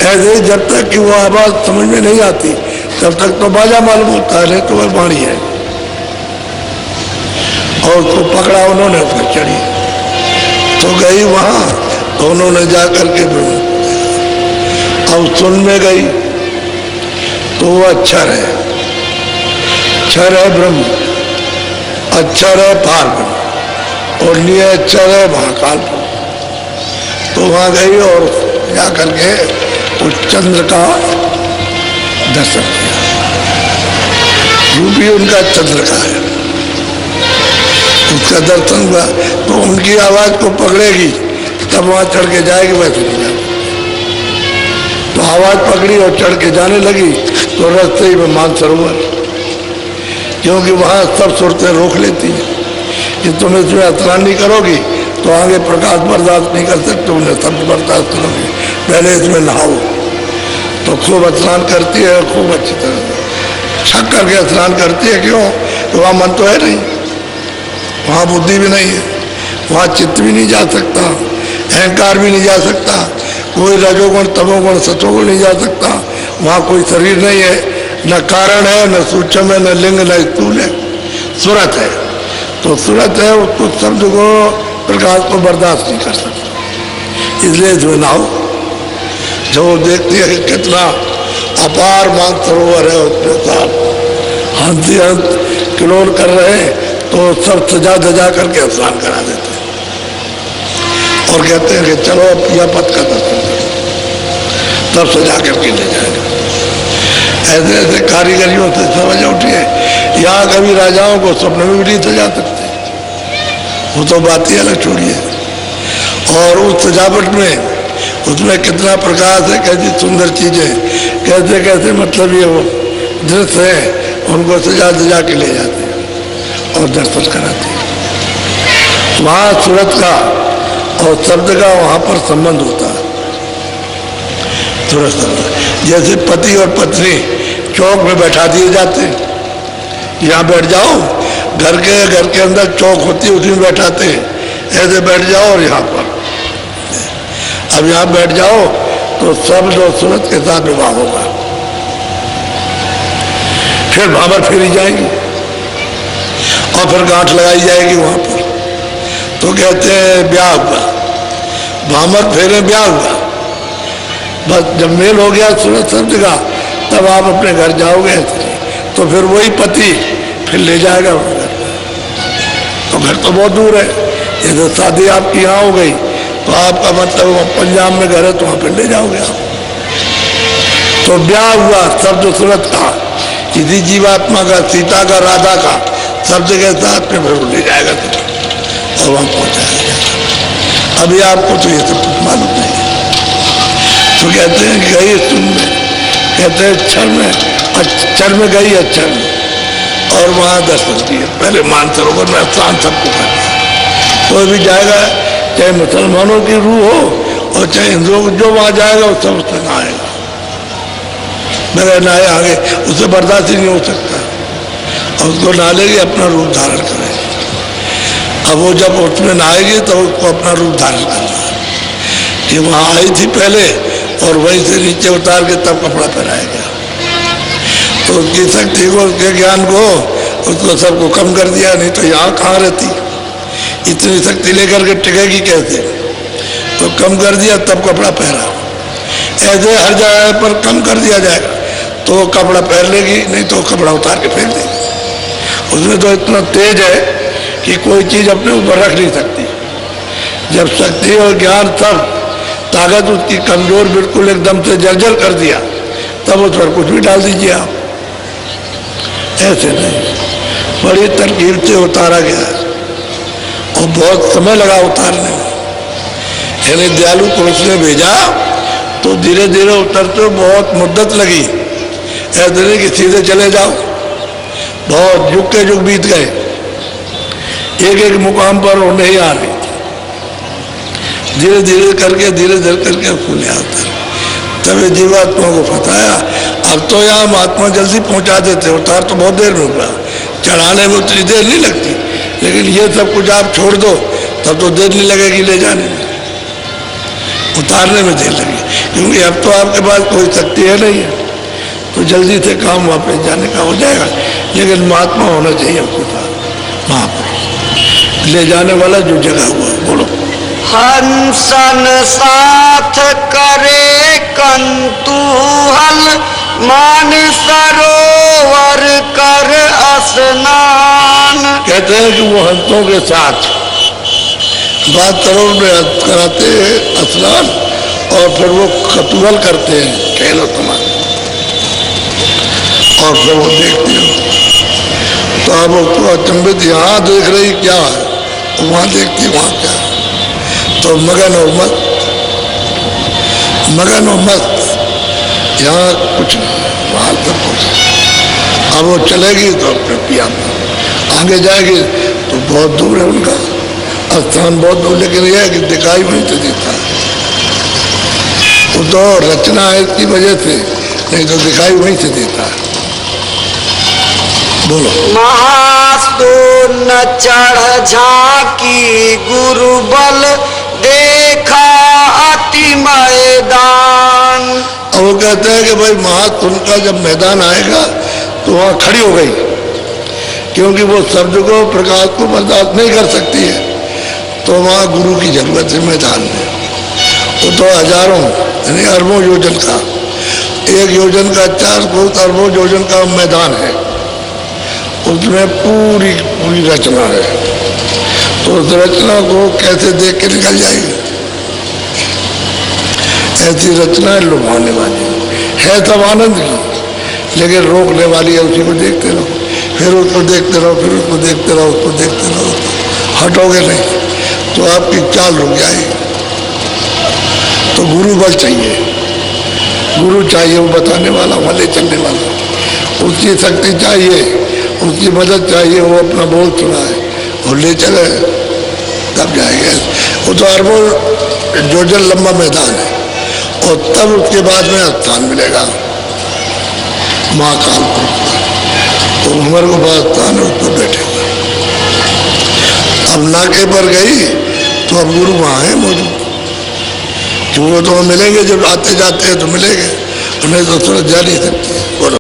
ऐसे जब तक कि वो आवाज़ समझ में नहीं आती तब तक तो बाजा मालूम होता है, नहीं तो वह वाणी है। और उसको पकड़ा उन्होंने, उसमें चढ़ी तो गई वहाँ, तो उन्होंने जा करके ब्रह्म, अब सुन में गई तो वो अक्षर है, क्षर है ब्रह्म, अक्षर है पार ब्रह्म, और निय अक्षर है महाकाल ब्रह्म। तो वहाँ गई और जा करके उस चंद्र का दर्शन किया, रूपी उनका चंद्र का है, उसका दर्शन हुआ। तो उनकी आवाज को पकड़ेगी तब वहां चढ़ के जाएगी, वैसे नहीं जाएगी। तो आवाज पकड़ी और चढ़ के जाने लगी तो रास्ते ही में मानसरोवर, क्योंकि वहां सब सूरतें रोक लेती हैं कि तुम इसमें स्नान नहीं करोगी तो आगे प्रकाश बर्दाश्त नहीं कर सकते, उन्हें शब्द बर्दाश्त करोगे, पहले इसमें नहाओ। तो खूब स्नान करती है, खूब अच्छी तरह छक करके स्नान करती है। क्यों? तो वहाँ मन तो है नहीं, वहाँ बुद्धि भी नहीं है, वहाँ चित्त भी नहीं जा सकता, अहंकार भी नहीं जा सकता, कोई रजोगुण तमोगुण सतोगुण नहीं जा सकता, वहाँ कोई शरीर नहीं है, न कारण है, न सूक्ष्म है, न लिंग, न स्थूल है, सूरत है। तो सूरत है, उसको शब्द को प्रकाश को बर्दाश्त नहीं कर सकता, इसलिए इसमें ना हो। जो देखती है कि कितना अपार मानसरोवर है, उसमें साथ हाथी हंस किलोर कर रहे हैं तो सब सजा धजा करके स्नान करा देते हैं और कहते हैं कि चलो पिया पथ का दर्शन करो, तब सजा करके ले जाएगा। ऐसे ऐसे कारीगरियों से समझ उठी है। यहाँ कभी राजाओं को स्वप्न में भी नहीं सजा सकते, वो तो बात ही अलग छोड़िए। और उस सजावट में उसमें कितना प्रकाश है, कैसी सुंदर चीजें, कैसे कैसे मतलब ये वो दृश्य है, उनको सजा सजा के ले जाते हैं और दर्शन कराते हैं। वहाँ सूरत का और शब्द का वहाँ पर संबंध होता है। सूरत शब्द जैसे पति और पत्नी चौक में बैठा दिए जाते हैं, यहाँ बैठ जाओ, घर के अंदर चौक होती है, उसी में बैठाते हैं, ऐसे बैठ जाओ और यहाँ पर अब यहाँ बैठ जाओ तो शब्द और सूरत के साथ विवाह होगा। फिर भावर फेरी जाएगी और फिर गांठ लगाई जाएगी वहां पर, तो कहते हैं ब्याह हुआ, भामर फेरे ब्याह हुआ। बस जब मेल हो गया सूरत शब्द का तब आप अपने घर जाओगे, तो फिर वही पति फिर ले जाएगा वहां घर। तो घर तो बहुत दूर है, जैसे शादी आपकी यहाँ हो गई तो आपका मतलब पंजाब में घर है तो वहां पर ले जाओगे आप। तो ब्याह हुआ शब्द सूरत का, किसी जीवात्मा का, सीता का, राधा का, सब जगह साथ में भर ले जाएगा और वहां पहुंचाएगा। अभी आपको तो ये सब कुछ मालूम नहीं है। तो कहते हैं गई सुन में, कहते हैं क्षण में गई अक्षर में, और वहां दर्शन दिए। पहले मानसरोवर में स्नान सबको कर दिया। कोई भी जाएगा, चाहे मुसलमानों की रूह हो और चाहे हिंदुओं, जो वहां जाएगा वो सब उससे नहाएगा। मेरे नहाए आगे उसे बर्दाश्त ही नहीं हो सकता, और उसको नहा लेगी, अपना रूप धारण करेगी। अब वो जब उसमें नहाएगी तो उसको अपना रूप धारण करना है कि वहां आई थी पहले, और वहीं से नीचे उतार के तब कपड़ा पहनाएगा। तो उसकी शक्ति को, उसके ज्ञान को, उसको सबको कम कर दिया। नहीं तो यहाँ कहाँ रहती, इतनी शक्ति लेकर के टिकेगी कैसे? तो कम कर दिया, तब कपड़ा पहना। ऐसे हर जगह पर कम कर दिया जाएगा तो वो कपड़ा पहन लेगी, नहीं तो कपड़ा उतार के फेंक देगी। उसमें तो इतना तेज है कि कोई चीज अपने ऊपर रख नहीं सकती। जब शक्ति और ज्ञान सब ताकत उसकी कमजोर बिल्कुल एकदम से जर्जर कर दिया, तब उस पर कुछ भी डाल दीजिए आप। ऐसे नहीं, बड़ी तरकीब से उतारा गया और बहुत समय लगा उतारने में। यानी दयालु पुरुष ने भेजा तो धीरे धीरे उतरते बहुत मुद्दत लगी। ऐसे नहीं कि सीधे चले जाओ, बहुत युग के युग बीत गए, एक एक मुकाम पर वो नहीं आ रही। धीरे धीरे करके फूले आते, तब जीवात्मा को फताया। अब तो यहाँ महात्मा जल्दी पहुंचा देते, उतार तो बहुत देर में हुआ, चढ़ाने में उतनी देर नहीं लगती, लेकिन ये सब कुछ आप छोड़ दो तब तो देर नहीं लगेगी ले जाने में, उतारने में देर लगी। क्योंकि अब तो आपके पास कोई शक्ति है नहीं है, तो जल्दी से काम वापस जाने का हो जाएगा। लेकिन महात्मा होना चाहिए आपके पास, महापुरुष ले जाने वाला जो जगह हुआ। बोलो। हंसन साथ करे कंतूहल, मान सरोवर कर स्नान। कहते हैं कि वो हंसों के साथ बात सरोवर में कराते हैं स्नान, और फिर वो कतूहल करते हैं, खेलो समान, और फिर वो देखते हैं। तो आप उसको अचंभित, यहाँ देख रही क्या है, वहां देखती वहां क्या है। तो मगन और मस्त, यहाँ कुछ नहीं, वहां सब कुछ। अब वो चलेगी तो फिर पिया, आगे जाएगी तो बहुत दूर है उनका स्थान, बहुत दूर, लेकिन यह है कि दिखाई वहीं से देता है। वो तो रचना है इसकी वजह से, नहीं तो दिखाई वहीं से देता है। बोलो। महास्तून चढ़ झांकी गुरु बल, देखा अति मैदान। अब वो कहते हैं कि भाई महास्तून का जब मैदान आएगा तो वहां खड़ी हो गई, क्योंकि वो शब्द को, प्रकाश को बर्दाश्त नहीं कर सकती है, तो वहां गुरु की जरूरत है मैदान में। वो तो हजारों यानी अरबों योजन का, एक योजन का 4 अरबों योजन का मैदान है, उसमें पूरी रचना है। तो उस रचना को कैसे देख के निकल जाएगी? ऐसी रचना है लुभाने वाली है, सब आनंद की, लेकिन रोकने वाली है। उसी को देखते रहो, फिर उसको देखते रहो, फिर उसको देखते रहो, उसको देखते रहो, हटोगे नहीं तो आपकी चाल रुक जाएगी। तो गुरु बल चाहिए, गुरु चाहिए, वो बताने वाला, वहाँ ले चलने वाला, उसकी शक्ति चाहिए, उसकी मदद चाहिए, वो अपना बोल सुनाए और ले चले, तब जाएंगे। वो तो अरबों जोजन लंबा मैदान है, और तब उसके बाद में स्थान मिलेगा महाकाल पुरुष, और हमारे को पास स्थान है, उस पर बैठे। अब नाके पर गई तो अब गुरु वहाँ है मौजूद, क्योंकि तो मिलेंगे, जब आते जाते हैं तो मिलेंगे, उन्हें तो सूरज जा नहीं सकती। बोलो।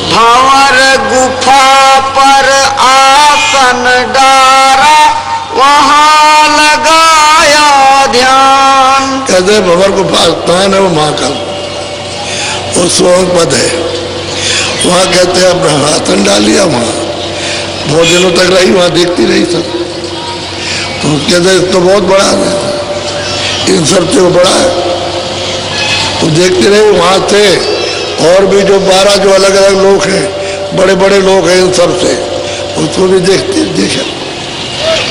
भंवर गुफा पर आसन डारा, वहाँ लगाया ध्यान। कहते भंवर गुफा स्थान है, वो महाकाल, वो स्वयं पद है। वहाँ कहते हैं अपना आसन डाल लिया, वहाँ बहुत दिनों तक रही, वहाँ देखती रही सब। तो कहते तो बहुत बड़ा है, इन सब से वो बड़ा है, तो देखते रहे। वहाँ थे और भी जो 12 जो अलग अलग लोग हैं, बड़े बड़े लोग हैं इन सब से, उसको भी देखा,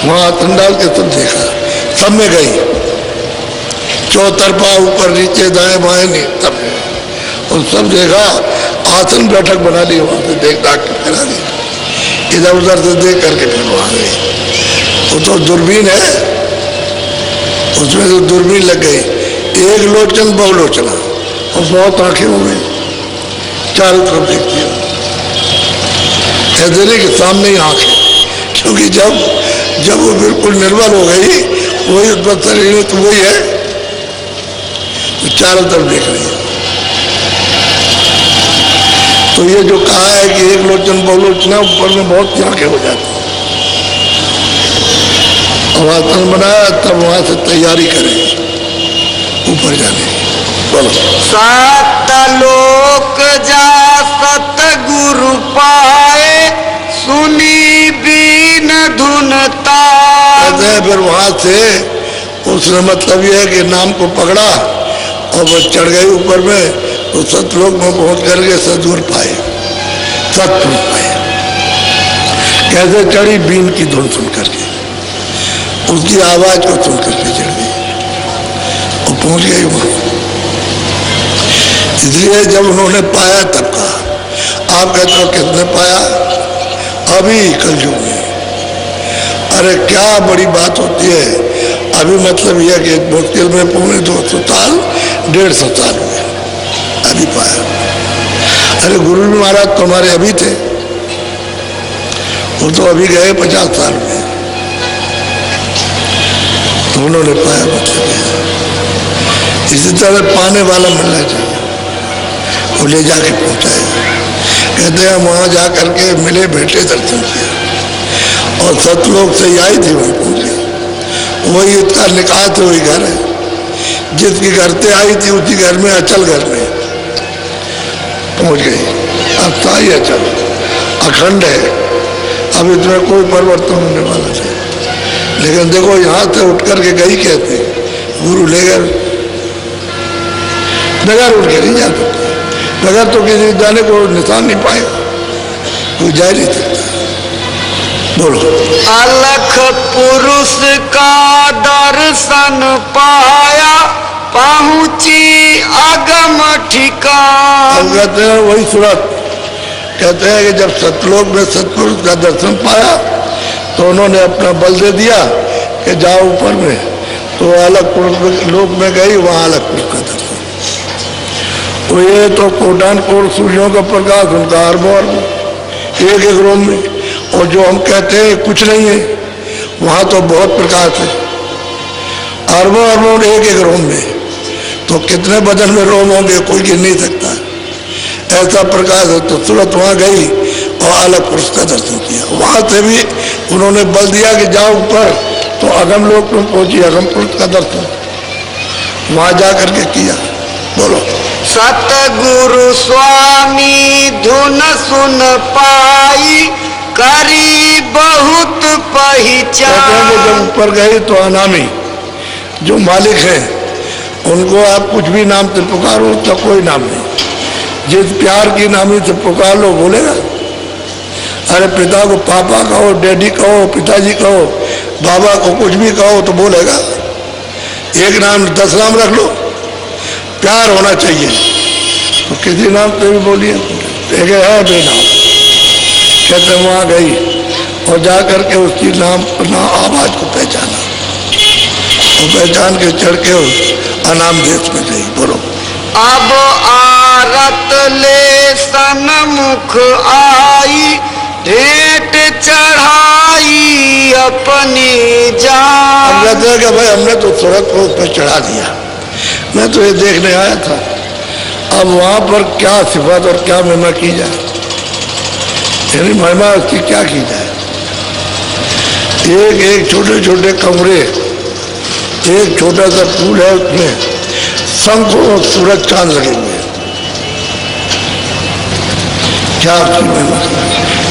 वहाँ आसन डाल के सब देखा, सब में गई, चौतरफा ऊपर नीचे दाएं बाएं नहीं सब में, और सब देखा, आसन बैठक बना ली, वहाँ से देख दाख करा दी, इधर उधर से देख करके फिर वहाँ गई। वो तो दूरबीन है, उसमें तो दूरबीन लग गई, एक लोचन बहुलोचना, और बहुत आंखें हो गई, चारों तरफ देखती है, ऐसे नहीं कि सामने ही आंख है, क्योंकि जब वो बिल्कुल निर्बल हो गई, वही शरीर तो वही है, तो चारों तरफ देख रही है। तो ये जो कहा है कि एक लोचन बहुलोचना, ऊपर में बहुत सी आंखें हो जाती, और आसन बनाया, तब वहां से तैयारी करें ऊपर जाने की। बोलो। सतलोक जा सतगुरु पाए, सुनी बीन धुनता। कहते हैं फिर वहां से उसने मतलब यह है कि नाम को पकड़ा और वो चढ़ गई ऊपर में, तो सतलोक में पहुंच करके सदगुरु पाए, सतपुरुष पाए। कैसे चढ़ी? बीन की धुन सुन करके, उसकी आवाज को सुन करके चढ़ गई और पहुंच गई वहां। इसलिए जब उन्होंने पाया तब कहा। आप कहते हो किसने पाया? अभी कलयुग में। अरे क्या बड़ी बात होती है। अभी मतलब यह कि मुश्किल में 250 साल 150 साल हुए, अभी पाया। अरे गुरु जी महाराज तुम्हारे अभी थे, वो तो अभी गए 50 साल में, तो उन्होंने पाया मतलब। इसी तरह पाने वाला मिलना चाहिए, वो ले जाके पहुंचाएगा। कहते हैं वहां जा करके मिले, बैठे, दर्शन किया और सतलोक से आई थी वहां पहुंचे। वही इसका निकाह थे, वही घर है जिसके घर से आई थी, उसी घर में, अचल घर में पहुंच गई। अस्थाई अचल अखंड है, अब इसमें कोई परिवर्तन होने वाला नहीं। लेकिन देखो यहाँ से उठ करके गई कहते गुरु ले गए, बगैर उठ के नहीं जा सकते, बगैर तो किसी जाने को निशान नहीं पाएगा, कोई जा नहीं सकता। बोलो। अलख पुरुष का दर्शन पाया, पहुंची अगम ठिकान। कहते हैं वही सूरत। कहते हैं कि जब सतलोक में सतपुरुष का दर्शन पाया तो उन्होंने अपना बल दे दिया कि जाओ ऊपर में, तो अलग पुरुष लोक में गई, वहां अलग पुरुष का दर्शन। तो ये तो कोटान कोट सूर्यों का प्रकाश, उनका अरबों अरबों एक एक रोम में, और जो हम कहते हैं कुछ नहीं है, वहां तो बहुत प्रकाश है, अरबों अरबों एक एक रोम में। तो कितने बदन में रोम होंगे कोई गिन नहीं सकता, ऐसा प्रकाश है। तो तुरंत वहां गई और अलग पुरुष का दर्शन किया। वहां से भी उन्होंने बल दिया कि जाओ ऊपर, तो अगम लोक में पहुंची, अगम पुरुष का दर्शन वहां जा करके किया। बोलो। सतगुरु स्वामी धुन सुन पाई, करी बहुत पहचान। जब ऊपर गए तो अनामी जो मालिक है उनको आप कुछ भी नाम से पुकारो, तो कोई नाम नहीं। जिस प्यार की नामी से पुकार लो बोलेगा। अरे पिता को पापा कहो, डैडी कहो, पिताजी कहो, बाबा को कुछ भी कहो तो बोलेगा। एक नाम 10 नाम रख लो, प्यार होना चाहिए तो किसी नाम से भी बोलिए। एक है बेनाम। कहते वहां गई और जा करके उसकी नाम आवाज को पहचाना, और पहचान के चढ़ के अनाम देश में गई। बोलो। अब आरत ले सन्मुख आई, भेंट चढ़ाई अपनी जान। हम कहते हैं कि भाई हमने तो तुरंत को उस पर चढ़ा दिया, मैं तो ये देखने आया था। अब वहां पर क्या सिफत और क्या महिमा की जाए, यानी महिमा उसकी क्या की जाए। एक एक छोटे छोटे कमरे, एक छोटा सा फूल है, उसमें शंख और सूरज चांद लगे हुए हैं। क्या उसकी महिमा,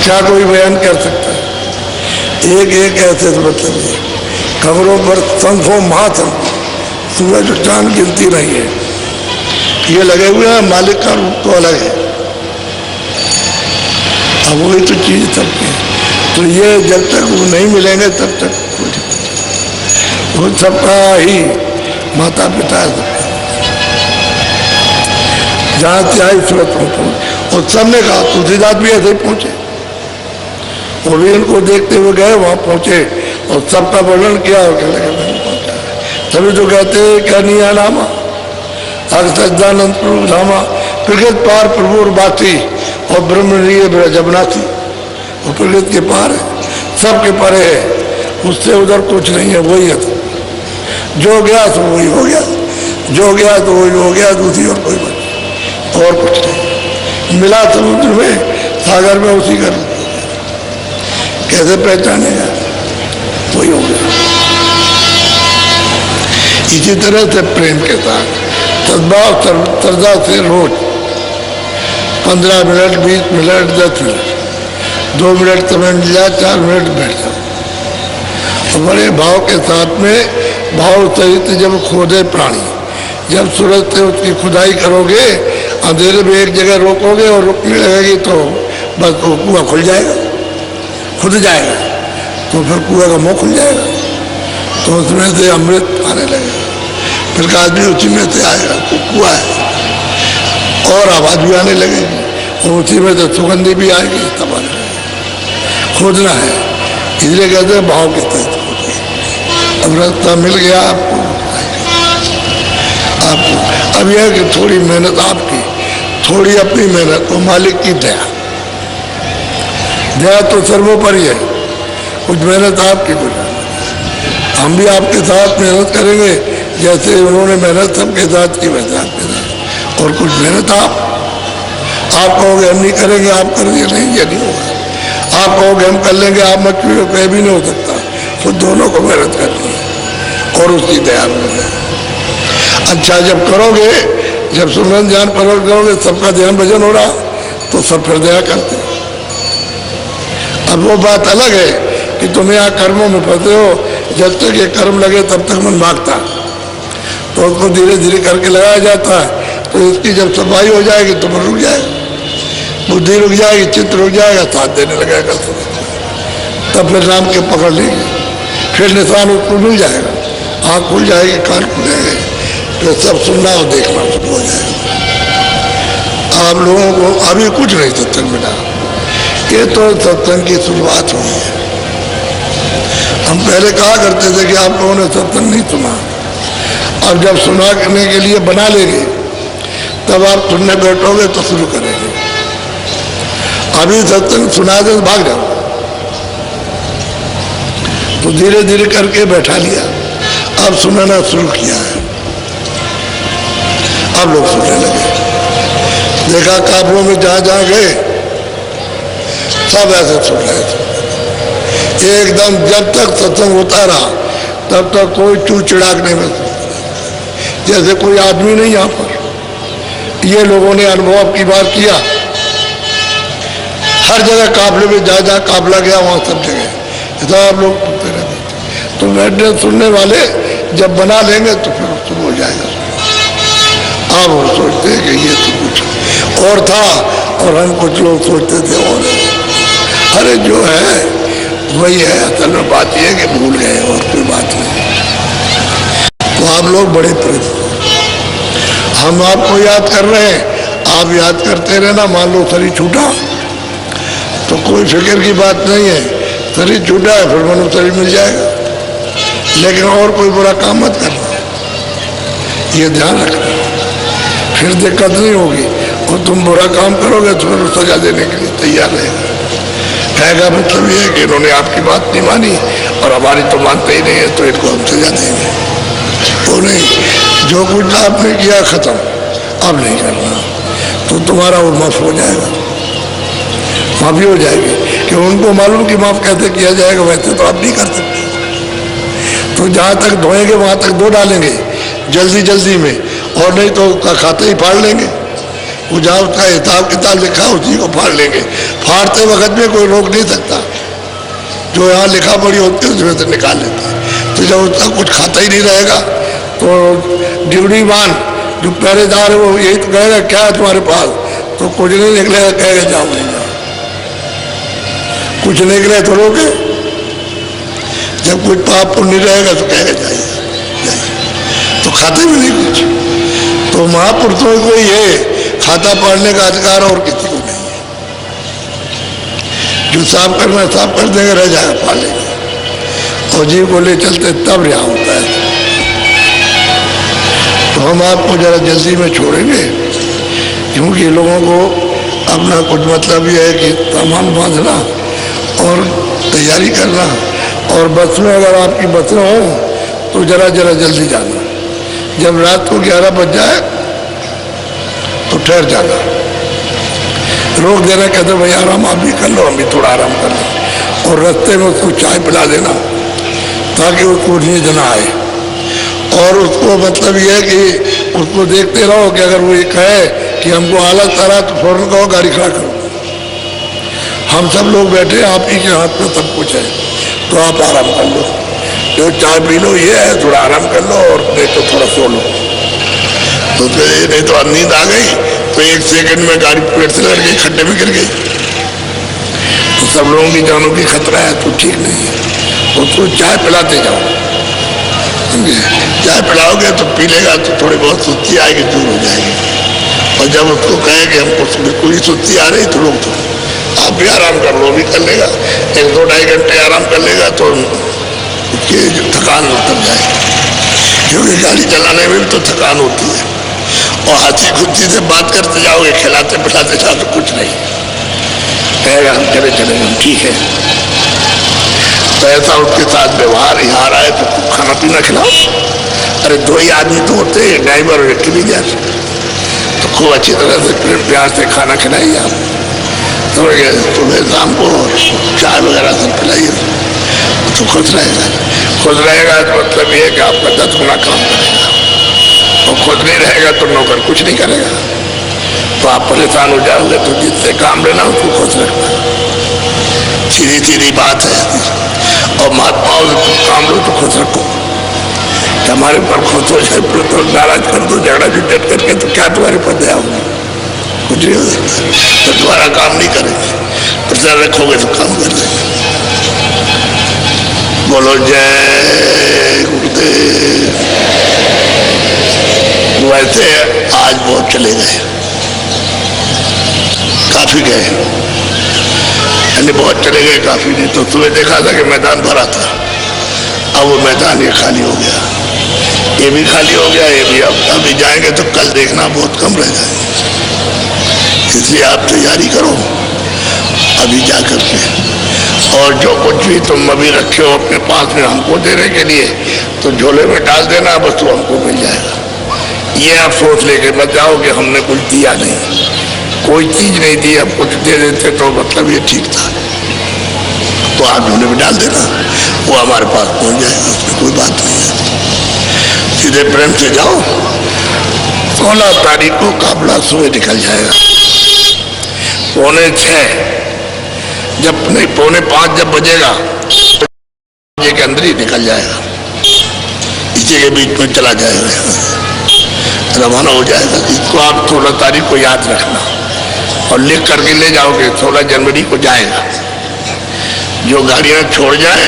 क्या कोई बयान कर सकता है। एक एक ऐसे मतलब है, कमरों पर शंखों महाशंख, सूरज और चांद गिनती नहीं है, ये लगे हुए हैं। मालिक का रूप तो अलग है, वही तो चीज सबकी है। तो ये जब तक वो नहीं मिलेंगे तब तक वो सबका ही माता पिता है, जहाँ से आई सूरत पहुंचे। और सबने कहा तुलसीदास भी ऐसे ही पहुंचे, वो भी इनको देखते हुए गए, वहां पहुंचे और सबका वर्णन किया और कहने लगे नहीं पहुंचा। तभी तो कहते क्या नहीं नामा सच्चिदानंद प्रभु धामा प्रकृत पार प्रभु बाती और ब्रह्मणीय जबनाथी। वो प्रकृत के पार है, सबके परे है, उससे उधर कुछ नहीं है, वही है। जो गया तो वही हो गया, जो गया तो वही हो गया, दूसरी और कोई बात और कुछ नहीं। मिला समुद्र में, सागर में, उसी का कैसे पहचानेगा, वही हो गया। इसी तरह से प्रेम के साथ सद्भाव श्रद्धा से रोज 15 मिनट 20 मिनट 10 मिनट 2 मिनट समय मिल जाए, 4 मिनट बैठ जाओ और बड़े भाव के साथ में भाव सहित जब खोदे प्राणी, जब सूरज से उसकी खुदाई करोगे, अंधेरे में एक जगह रोकोगे और रुकने लगेगी तो बस वो कुआं खुल जाएगा, खुद जाएगा, तो फिर कुएं का मुंह खुल जाएगा, तो उसमें से अमृत आने लगेगा। फिर आदमी उसी में से आएगा, कुआं है, और आवाज भी आने लगेगी, और उसी में से सुगंधी भी आएगी, तब आने लगेगी। खोजना है, इसलिए कहते हैं भाव के तहत खोजना। अब रास्ता मिल गया आपको, अब यह कि थोड़ी मेहनत आपकी, थोड़ी अपनी मेहनत और मालिक की दया। दया तो सर्वोपरि है, कुछ मेहनत आपकी, कुछ हम भी आपके साथ मेहनत करेंगे, जैसे उन्होंने मेहनत सबके साथ की वैसे आपके साथ, और कुछ मेहनत आप कहोगे हम नहीं करेंगे, आप कर दिए, नहीं ये नहीं होगा। आप कहोगे हम कर लेंगे, आप मत कहिए, कहीं भी नहीं हो सकता। तो दोनों को मेहनत करनी है और उसकी दया में। अच्छा जब करोगे, जब सुमरन ध्यान परवट करोगे, सबका ध्यान भजन हो रहा, तो सब फिर दया करते। अब वो बात अलग है कि तुम यहाँ कर्मों में फंसे हो, जब तक ये कर्म लगे तब तक मन भागता, तो उसको धीरे धीरे करके लगाया जाता है। तो इसकी जब सफाई हो जाएगी तो मन रुक जाएगा, बुद्धि रुक जाएगी, चित्त रुक जाएगा, साथ देने लगेगा, तब फिर राम के पकड़ लेंगे, फिर निशान उसको मिल जाएगा, आँख खुल जाएगी, कान खुलेंगे, फिर सब सुनना और देखना शुरू हो जाएगा। आप लोगों को अभी कुछ नहीं सत्संग मिला, ये तो सत्संग की शुरुआत हुई है। हम पहले कहा करते थे कि आप लोगों ने सत्संग नहीं सुना, अब जब सुना करने के लिए बना लेंगे तब आप सुनने बैठोगे तो शुरू करेंगे। अभी सत्संग सुना दे तो भाग जाओ, तो धीरे धीरे करके बैठा लिया, अब सुनाना शुरू किया है, अब लोग सुनने लगे। देखा काबुओं में जहां जहां गए सब ऐसे सुन रहे थे एकदम। जब तक सत्संग होता रहा तब तक कोई चू चिड़ाक नहीं मिलता, जैसे कोई आदमी नहीं यहाँ पर। ये लोगों ने अनुभव की बार किया, हर जगह काफले में जहाँ जहाँ काफला गया वहाँ सब जगह सब लोग सुनते रहते। तो बैठने सुनने वाले जब बना लेंगे तो फिर शुरू हो जाएगा। अब वो सोचते हैं कि ये तो कुछ और था, और हम कुछ लोग सोचते थे और अरे जो है वही है। असल में बात यह है कि भूल गए और कोई बात नहीं। तो आप लोग बड़े प्रेम, हम आपको याद कर रहे हैं, आप याद करते रहना। मान लो शरीर छूटा तो कोई फिक्र की बात नहीं है, शरीर छूटा है फिर मनो शरीर मिल जाएगा, लेकिन और कोई बुरा काम मत करना, ये ध्यान रखना, फिर दिक्कत नहीं होगी। और तुम बुरा काम करोगे तो फिर सजा देने के लिए तैयार रहेगा। कहेगा मतलब ये है कि इन्होंने आपकी बात नहीं मानी और हमारी तो मानते ही नहीं है, तो इनको हम सजा देंगे। वो नहीं, जो कुछ आपने किया खत्म, अब नहीं करना, तो तुम्हारा वो माफ हो जाएगा, माफी हो जाएगी। कि उनको मालूम कि माफ कैसे किया जाएगा, वैसे तो आप नहीं कर सकते। तो जहाँ तक धोएंगे वहाँ तक धो डालेंगे जल्दी जल्दी में, और नहीं तो उसका खाता ही फाड़ लेंगे। वो जहाँ उसका हिसाब किताब लिखा उसी को फाड़ लेंगे। फाड़ते वक्त में कोई रोक नहीं सकता, जो यहाँ लिखा पड़ी होती है उसमें से निकाल लेते हैं। तो जब उसका कुछ खाता ही नहीं रहेगा तो ड्यूटी मान जो पहरेदार है वो यही तो कहेगा क्या है तुम्हारे पास, तो कुछ नहीं निकलेगा, कहेगा जाओ नहीं जाओ। कुछ निकले तो रोके, जब कुछ पाप पुण्य रहेगा तो कहेगा जाइए जाइए, तो खाते भी नहीं कुछ। तो महापुरुषों को ये खाता पाड़ने का अधिकार और किसी को नहीं है। जो साफ करना साफ कर देंगे, रह जाएगा पालेंगे, और जीव को ले चलते तब रिहा होता है। तो हम आपको जरा जल्दी में छोड़ेंगे, क्योंकि लोगों को अपना कुछ मतलब ये है कि सामान बांधना और तैयारी करना, और बस में अगर आपकी बसें हों तो जरा जरा जल्दी जाना। जब रात को 11 बज जाए तो ठहर जाना, रोक देना, कहते भाई आराम आप भी कर लो, हम भी थोड़ा आराम कर लो, और रास्ते में उसको चाय पिला देना ताकि उसको नींद ना आए। और उसको मतलब ये है कि उसको देखते रहो कि अगर वो ये कहे कि हमको आलस आ रहा तो फौरन कहो गाड़ी खड़ा करो, हम सब लोग बैठे, आप ही के हाथ में सब कुछ है, तो आप आराम कर लो, जो चाय पी लो, ये है थोड़ा आराम कर लो, और नहीं तो थोड़ा सो लो। तो फिर नहीं तो नींद आ गई तो 1 सेकंड में गाड़ी पेड़ से लड़ गई, खड्डे में गिर गई, तो सब लोगों की जानों की खतरा है, तो ठीक नहीं है। उसको चाय पिलाते जाओ, चाय पिलाओगे तो पी लेगा तो थोड़ी बहुत सुस्ती आएगी, दूर हो जाएगी। और जब उसको कहे कि हमको बिल्कुल ही सुस्ती आ रही तो लोग तो आप भी आराम कर लो, भी कर लेगा, 1-2-2.5 घंटे आराम कर लेगा तो उसकी थकान उतर जाएगी, क्योंकि गाड़ी चलाने में भी तो थकान होती है। और हंसी खुशी से बात करते जाओगे, खिलाते पिलाते जाओ तो कुछ नहीं कहेगा, हम चले चले हम ठीक है। तो ऐसा उसके साथ व्यवहार यहाँ आए तो खाना पीना खिलाओ। अरे 2 ही आदमी तो होते हैं, ड्राइवर और एक मैनेजर, तो खूब अच्छी तरह से प्रेम प्यार से खाना खिलाइए आप, तो सुबह शाम को चाय वगैरह सब खिलाइए, तो खुश रहेगा। खुश रहेगा तो मतलब ये कि आपका 10 गुना काम करेगा, और खुश नहीं रहेगा तो नौकर कुछ नहीं करेगा। तो आप परेशान हो जाओगे, तो जिससे काम लेना उसको खुश रखना, सीधी सीधी बात है। और महात्माओं से तुम काम लो तो खुश रखो, कि हमारे ऊपर खुश हो जाए, तो नाराज कर दो, झगड़ा झुट करके, तो क्या तुम्हारे पर दया होगी, कुछ नहीं हो सकता। तो तुम्हारा काम नहीं करेंगे, प्रचार रखोगे तो काम कर देंगे। बोलो जय गुरुदेव। वैसे आज बहुत चले गए, काफी गए, यानी बहुत चले गए, काफी नहीं। तो तुम्हें देखा था कि मैदान भरा था, अब वो मैदान ये खाली हो गया, ये भी खाली हो गया, ये भी। अब अभी जाएंगे तो कल देखना बहुत कम रह जाएंगे, इसलिए आप तैयारी करो अभी जा करके। और जो कुछ भी तुम अभी रखे हो अपने पास में हमको देने के लिए, तो झोले में डाल देना, बस तो हमको मिल जाएगा। ये आप सोच लेके मत जाओ कि हमने कुछ दिया नहीं, कोई चीज नहीं दी, अब कुछ दे देते तो मतलब ये ठीक था, तो आप झोले में डाल देना, वो हमारे पास पहुंच जाएगा, उसमें कोई बात नहीं है। सीधे प्रेम से जाओ, 16 तारीख को काबला सुबह निकल जाएगा, 4:45 जब नहीं 4:45 जब बजेगा ये के अंदर ही निकल जाएगा, इसी के बीच में चला जाएगा, रवाना हो जाएगा। इसको आप 16 तारीख को याद रखना और लिख करके ले जाओगे, 16 जनवरी को जाएगा। जो गाड़ियां छोड़ जाए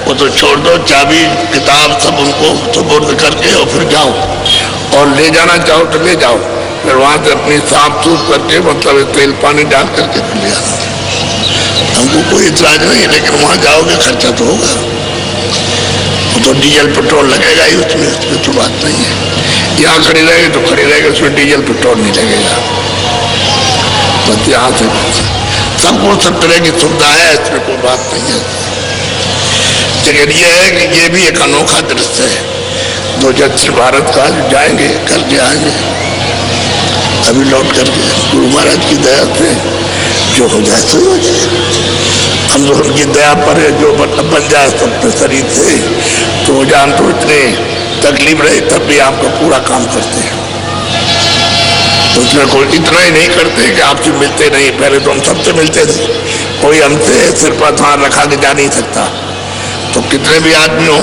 वो तो छोड़ दो, चाबी किताब सब उनको सुपुर्द करके और फिर जाओ, और ले जाना चाहो तो ले जाओ, फिर वहां से अपनी साफ सूफ करके मतलब तेल पानी डाल करके फिर ले आना। हमको कोई इतराज नहीं है, लेकिन वहां जाओगे खर्चा तो होगा, वो तो डीजल पेट्रोल लगेगा ही उसमें तो बात नहीं है। यहाँ खड़ी रहेगी तो खड़ी रहेगी, उसमें डीजल पेट्रोल नहीं लगेगा, बस यहाँ से सबको सब तरह की सुविधा है, इसमें कोई बात नहीं है। लेकिन ये है कि ये भी एक अनोखा दृश्य है, दो दक्षिण भारत का जाएंगे करके आएंगे, अभी लौट करके गुरु महाराज की दया से जो हो जाए सही हो जाए। हम लोग उनकी दया पर है, जो मतलब बन जाए सबके शरीर से, तो जान तो इतने तकलीफ रहे तब भी आपका पूरा काम करते हैं। तो उसमें कोई इतना ही नहीं करते कि आपसे मिलते नहीं, पहले तो हम सबसे मिलते थे, कोई हमसे सिर पर हाथ रखा के जा नहीं सकता, तो कितने भी आदमी हो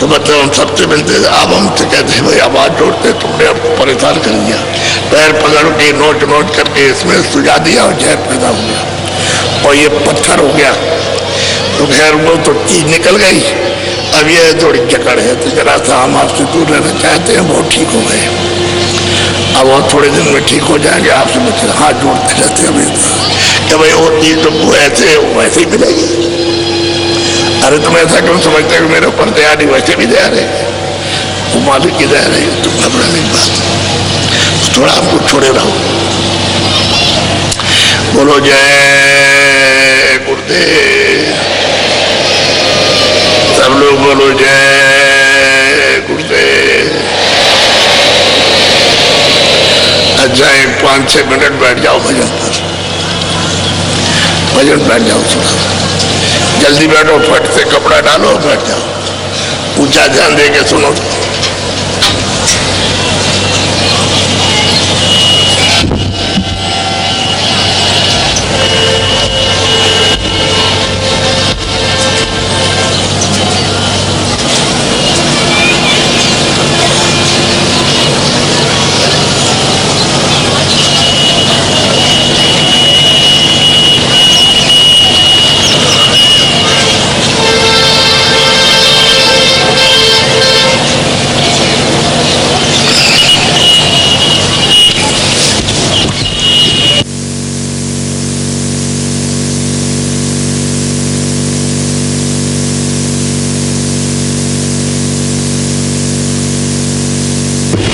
तो मतलब हम सबसे मिलते थे। अब हमसे कहते भाई आवाज जोड़ते, तुमने अब परेशान कर दिया, पैर पकड़ के नोट करके इसमें सुझा दिया और जहर पैदा हो गया। और ये पत्थर हो गया। तो खैर वो तो चीज निकल गई, अब ये थोड़ी जकड़ है, तो जरा सा हम आपसे दूर रहना चाहते हैं। बहुत ठीक हो गए, अब वो थोड़े दिन में ठीक हो जाएंगे। आपसे बच्चे हाथ जोड़ते रहते हैं अभी कि भाई वो चीज तुमको ऐसे वैसे ही मिलेगी। अरे तुम ऐसा क्यों समझते हो मेरे ऊपर दया नहीं, वैसे भी दया रहे, वो मालिक की दया रही, तुम घबराने की बात, थोड़ा हमको छोड़े रहो। बोलो जय गुरुदेव, सब लोग बोलो जय गुरुदेव। अच्छा, 5-6 मिनट बैठ जाओ भजन पर, भजन बैठ जाओ, थोड़ा जल्दी बैठो, फट से कपड़ा डालो, बैठ जाओ, ऊंचा ध्यान दे के सुनो।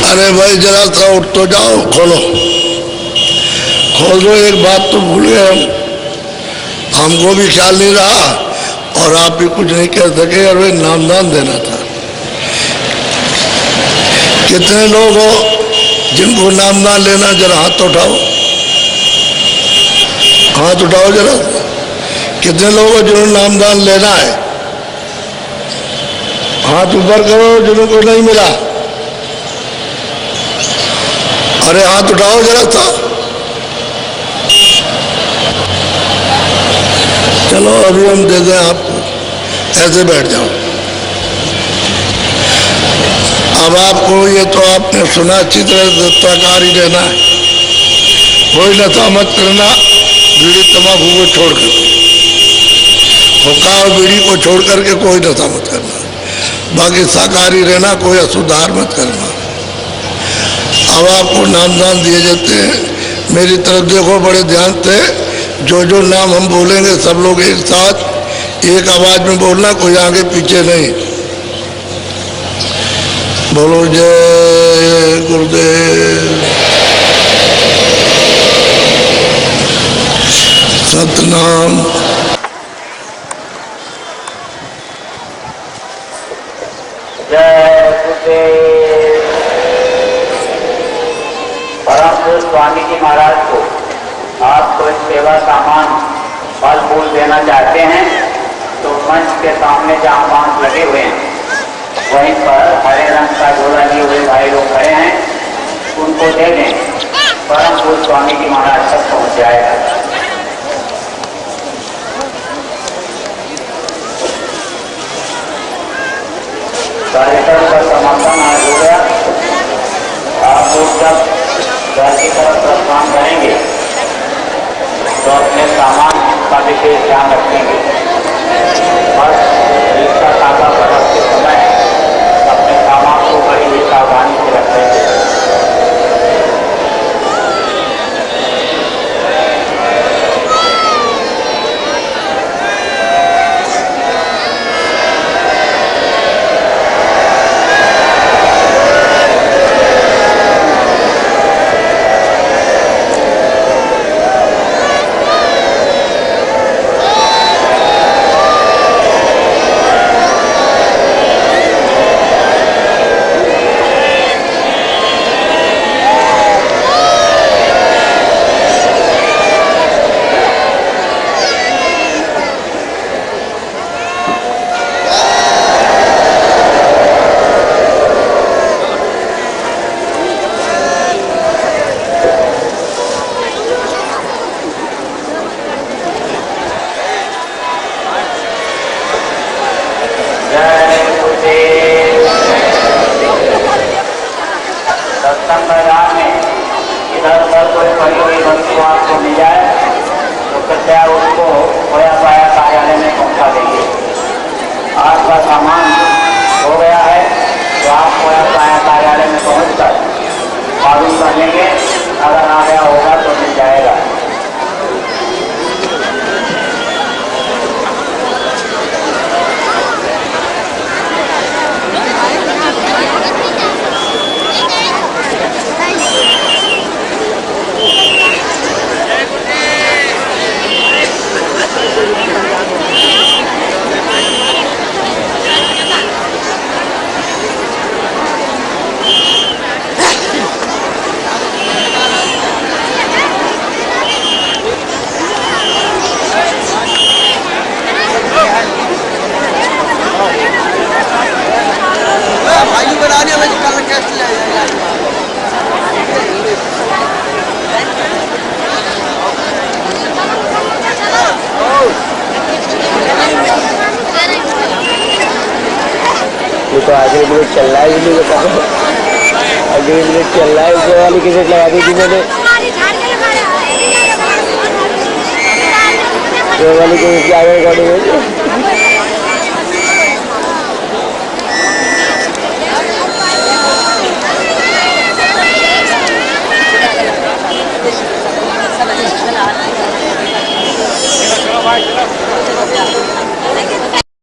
अरे भाई जरा सा उठ तो जाओ, खोलो खोल दो। एक बात तो भूल गए हम, हमको भी ख्याल नहीं रहा और आप भी कुछ नहीं कह सके। अरे नामदान देना था। कितने लोग हो जिनको नामदान लेना, जरा हाथ तो उठाओ, हाथ उठाओ जरा। कितने लोग हो जिन्होंने नामदान लेना है? हाथ ऊपर करो जिनको नहीं मिला। अरे हाथ उठाओ जरा सा। चलो अभी हम दे दें आपको, ऐसे बैठ जाओ। अब आपको ये तो आपने सुना, अच्छी तरह तैयार ही रहना है, कोई नशा मत करना, बीड़ी तंबाकू को छोड़कर, हुक्का और बीड़ी को छोड़ करके कोई नशा मत करना। बाकी शाकाहारी रहना, कोई अशुद्धार मत करना। अब आपको नामदान दिए जाते हैं। मेरी तरफ देखो बड़े ध्यान से, जो जो नाम हम बोलेंगे सब लोग एक साथ एक आवाज में बोलना, कोई आगे पीछे नहीं। बोलो जय गुरुदेव, सतनाम। जय गुरुदेव। परम पूज्य स्वामी जी महाराज को आप कोई सेवा सामान फल फूल देना चाहते हैं तो मंच के सामने जहाँ बांस लगे हुए हैं वहीं पर हरे रंग का झोला लिए हुए भाई लोग खड़े हैं, उनको दे दें। परम पूज्य स्वामी जी महाराज तक पहुँच जाएगा। कार्यक्रम का समापन आज हो गया। आप लोग जब घर की तरफ प्रस्थान करेंगे तो अपने सामान का विशेष ध्यान रखेंगे। बस रिक्शा ताला पर रखते समय अपने सामान को बड़ी ही सावधानी से रखेंगे। का सामान हो गया है तो आप कार्यालय में पहुंचकर मालूम कर लेंगे। अगर आ गया होगा तो मिल जाएगा। भाई बनाने में कल कैसे आएगा? ये तो आगे मिनट चल रहा है, ये बताओ आगे मिनट चल रहा है। इसे वाली टिकट लगा दी थी मैंने, वाली टिकट आगे रिकॉर्डिंग है।